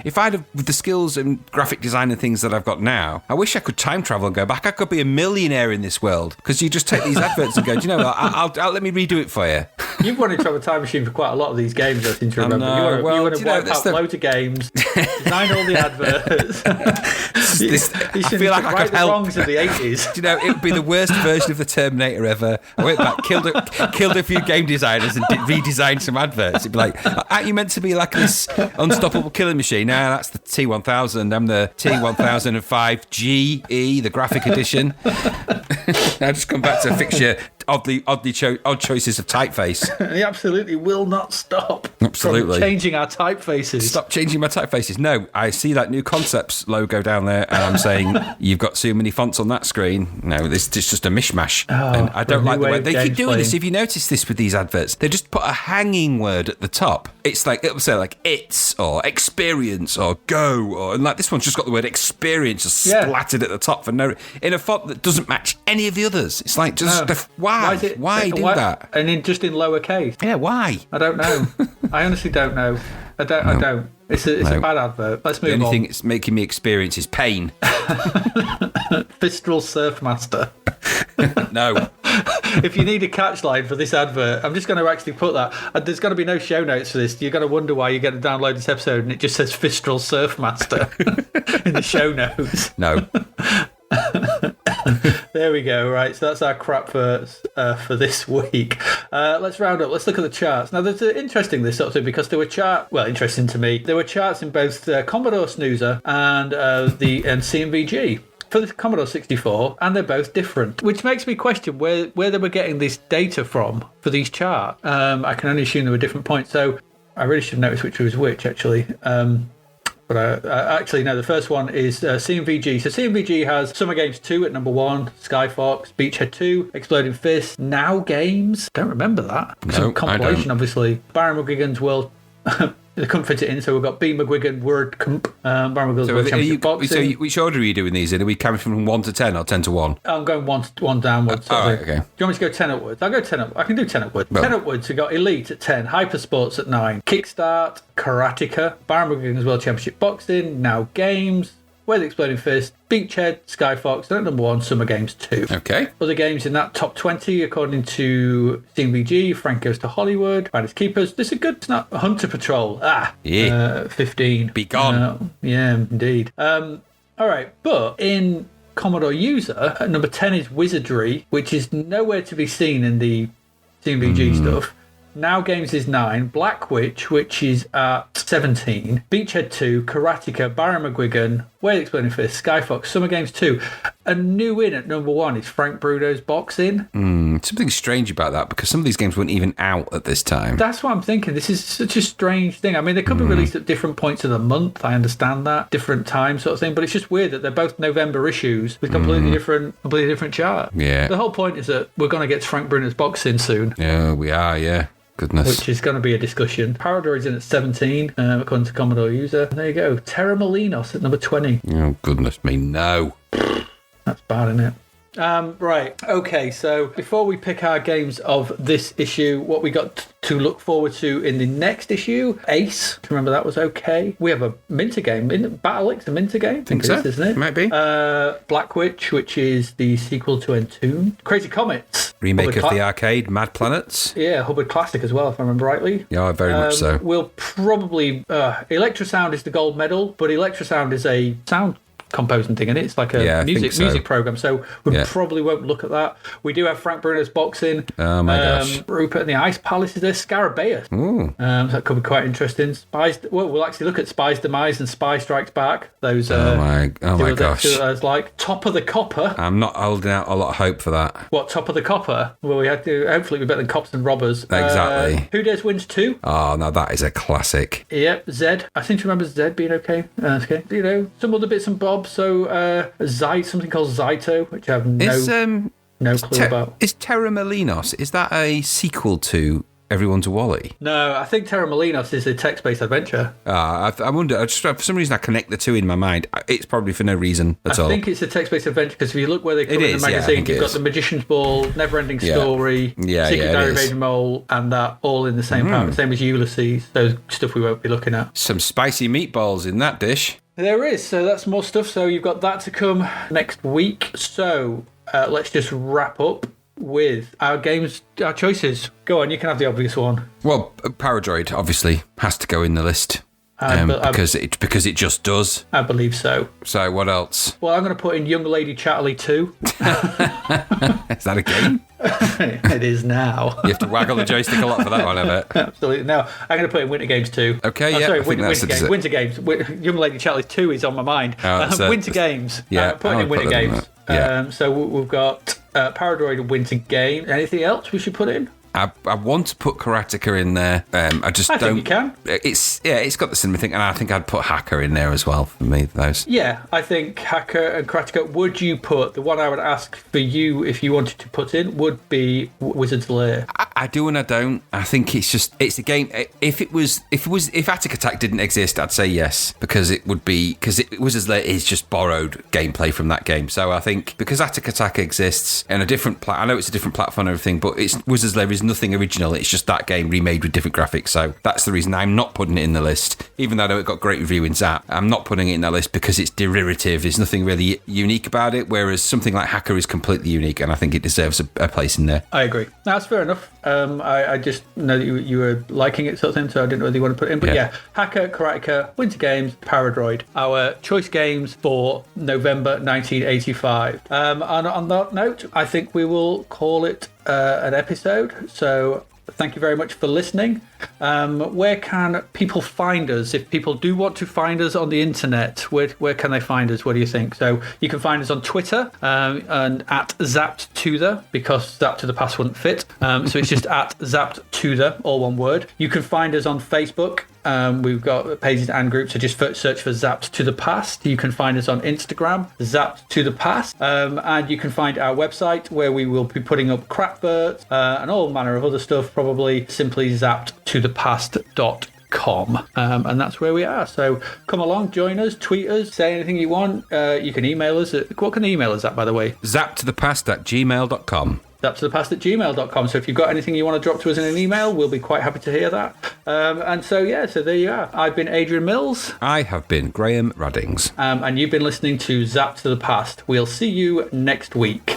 if I'd have, with the skills and graphic design and things that I've got now, I wish I could time travel and go back. I could be a millionaire in this world, because you just take these adverts and go, do you know what? I'll let me redo it for you.
You've wanted to have a time machine for quite a lot of these games, I seem to remember. You want to wipe out loads of games, design all the adverts.
I feel like I could help.
Wrongs of the 80s.
Do you know, it would be the worst version of the Terminator ever. I went back, killed a few game designers and redesigned some adverts. It'd be like, aren't you meant to be like this unstoppable killing machine? No, that's the T1000. I'm the T1005 GE, the graphic edition. Now just come back to fix your odd choices of typeface.
He absolutely will not stop.
Absolutely.
From changing our typefaces.
Stop changing my typefaces. No, I see that new Concepts logo down there, and I'm saying you've got too many fonts on that screen. No, this is just a mishmash. And I don't like the way they keep doing this. If you notice this with these adverts, they just put a hanging word at the top. It's like it'll say like it's or experience or go and like this one's just got the word experience just splattered at the top for no in a font that doesn't match any of the others. It's like just why do that?
And just in lowercase.
Yeah, why?
I don't know. I honestly don't know. I don't. It's a bad advert. Let's move on.
The only thing it's making me experience is pain.
Fistral Surfmaster.
No.
If you need a catch line for this advert, I'm just going to actually put that. There's going to be no show notes for this. You're going to wonder why you're going to download this episode and it just says Fistral Surfmaster in the show notes.
No.
There we go. Right, so that's our Crapverts for this week. Let's round up. Let's look at the charts. Now, there's interesting this sort of thing because there were interesting to me. There were charts in both Commodore Snoozer and CMVG for the Commodore 64, and they're both different, which makes me question where they were getting this data from for these charts. I can only assume there were different points, so I really should have noticed which was which, actually. But actually, no, the first one is CMVG. So CMVG has Summer Games 2 at number 1, Sky Fox, Beachhead 2, Exploding Fist, Now Games. Don't remember that. Some compilation, obviously. Baron McGuigan's World... They couldn't fit it in, so we've got B. McGuigan, Word Comp, Baron McGuigan's World Championship Boxing.
So which order are you doing these in? Are we coming from 1 to 10 or 10 to 1?
I'm going one downwards.
Right, okay.
Do you want me to go 10 upwards? I'll go 10 up. I can do 10 upwards. Well, 10 upwards, we've got Elite at 10, Hypersports at 9, Kickstart, Karateka, Baron McGuigan's World Championship Boxing, Now Games, Where the Exploding Fist, Beachhead, Sky Fox, and at number 1, Summer Games 2.
Okay.
Other games in that top 20, according to CMVG, Frank Goes to Hollywood, Finders Keepers. This is a good snap. Hunter Patrol. 15.
Be gone.
Yeah, indeed. All right, but in Commodore User, at number 10 is Wizardry, which is nowhere to be seen in the CMVG stuff. Now Games is 9, Black Witch, which is at 17, Beachhead 2, Karateka, Baron McGuigan, Where the Exploding Fist, Sky Fox, Summer Games 2. A new in at number 1 is Frank Bruno's Boxing.
Something strange about that because some of these games weren't even out at this time.
That's what I'm thinking. This is such a strange thing. I mean, they could be released at different points of the month. I understand that. Different time sort of thing. But it's just weird that they're both November issues with completely different chart.
Yeah.
The whole point is that we're going to get to Frank Bruno's Boxing soon.
Yeah, we are, yeah. Goodness.
Which is going to be a discussion. Parador is in at 17, according to Commodore User. There you go. Terra Molinos at number 20.
Oh, goodness me, no.
That's bad, isn't it? Right. Okay, so before we pick our games of this issue, what we got to look forward to in the next issue, Ace. Remember that was okay. We have a Minter game. Battleix, a Minter game? I think so. It is, isn't it?
Might be.
Black Witch, which is the sequel to Entomb. Crazy Comets.
Remake of the arcade, Mad Planets.
Yeah, Hubbard Classic as well, if I remember rightly.
Yeah, very much so.
We'll probably... Electrosound is the gold medal, but Electrosound is a sound composing thing, and it's like a music program, so we probably won't look at that. We do have Frank Bruno's Boxing.
Oh my gosh.
Rupert and the Ice Palace is there. Scarabaeus. So that could be quite interesting. We'll actually look at Spy's Demise and Spy Strikes Back. Those
oh my gosh.
Those like Top of the Copper.
I'm not holding out a lot of hope for that.
What, Top of the Copper? Well, we had to hopefully we're better than Cops and Robbers.
Exactly.
Who Dares Wins 2?
Oh, now that is a classic.
Yep. Zed. I seem to remember Zed being okay. Okay. You know, some other bits and bobs. So something called Zyto, which I have no clue about.
Is Terra Molinos, is that a sequel to Everyone's a Wally?
No, I think Terra Molinos is a text-based adventure.
I wonder, for some reason I connect the two in my mind. It's probably for no reason at all.
I think it's a text-based adventure because if you look where they come in the magazine, you've got The Magician's Ball, Never-Ending Story, Secret Diary of Adrian Mole, and that all in the same part, same as Ulysses. Those stuff we won't be looking at.
Some spicy meatballs in that dish.
There is, so that's more stuff. So you've got that to come next week. So let's just wrap up with our games, our choices. Go on, you can have the obvious one.
Well, Paradroid obviously has to go in the list. because it just does.
I believe so.
So what else?
Well, I'm going to put in Young Lady Chatterley 2.
Is that a game?
It is now.
You have to waggle the joystick a lot for that one, I bet.
Absolutely. No, I'm going to put in Winter Games 2.
Okay, yeah.
Sorry, Winter Games. Young Lady Chatterley 2 is on my mind. Winter Games.
Yeah,
putting in Winter Games.
Yeah.
So we've got Paradroid Winter Game. Anything else we should put in?
I want to put Karateka in there. I
think you can.
It's got the cinema thing, and I think I'd put Hacker in there as well for me. Those.
Yeah, I think Hacker and Karateka. Would you put the one I would ask for you if you wanted to put in would be Wizard's Lair?
I do and I don't. I think it's a game. If Attic Attack didn't exist, I'd say yes because Wizard's Lair is just borrowed gameplay from that game. So I think because Attic Attack exists and I know it's a different platform and everything, but Wizard's Lair is nothing original. It's just that game remade with different graphics. So that's the reason I'm not putting it in the list. Even though I know it got great review in Zapped, I'm not putting it in that list because it's derivative. There's nothing really unique about it, whereas something like Hacker is completely unique, and I think it deserves a place in there.
I agree. That's fair enough. I just know that you were liking it sort of thing, so I didn't really want to put it in. But yeah Hacker, Karateka, Winter Games, Paradroid, our choice games for November 1985. And on that note, I think we will call it an episode. So thank you very much for listening. Where can people find us? If people do want to find us on the internet, where can they find us? What do you think? So you can find us on Twitter and at Zapped to the, because Zapped to the Past wouldn't fit. So it's just at Zapped to the, all one word. You can find us on Facebook. We've got pages and groups, so just search for Zapped to the Past. You can find us on Instagram, Zapped to the Past, and you can find our website where we will be putting up Crapverts and all manner of other stuff, probably simply zappedtothepast.com. And that's where we are. So come along, join us, tweet us, say anything you want. You can email us. What can they email us at, by the way?
zappedtothepast@gmail.com.
zappedtothepast@gmail.com. So if you've got anything you want to drop to us in an email, we'll be quite happy to hear that. And so there you are. I've been Adrian Mills.
I have been Graham Raddings.
And you've been listening to Zapped to the Past. We'll see you next week.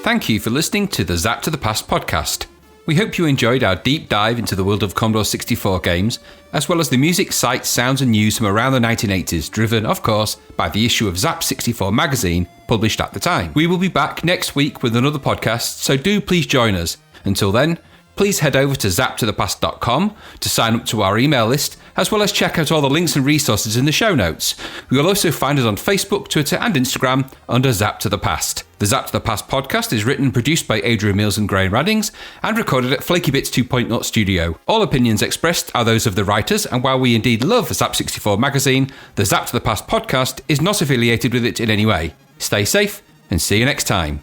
Thank you for listening to the Zapped to the Past podcast. We hope you enjoyed our deep dive into the world of Commodore 64 games, as well as the music, sights, sounds and news from around the 1980s, driven, of course, by the issue of Zapped 64 magazine published at the time. We will be back next week with another podcast, so do please join us. Until then, please head over to zappedtothepast.com to sign up to our email list, as well as check out all the links and resources in the show notes. You will also find us on Facebook, Twitter and Instagram under Zapped to the Past. The Zapped to the Past podcast is written and produced by Adrian Mills and Graham Raddings and recorded at Flaky Bits 2.0 Studio. All opinions expressed are those of the writers, and while we indeed love Zapped 64 magazine, the Zapped to the Past podcast is not affiliated with it in any way. Stay safe and see you next time.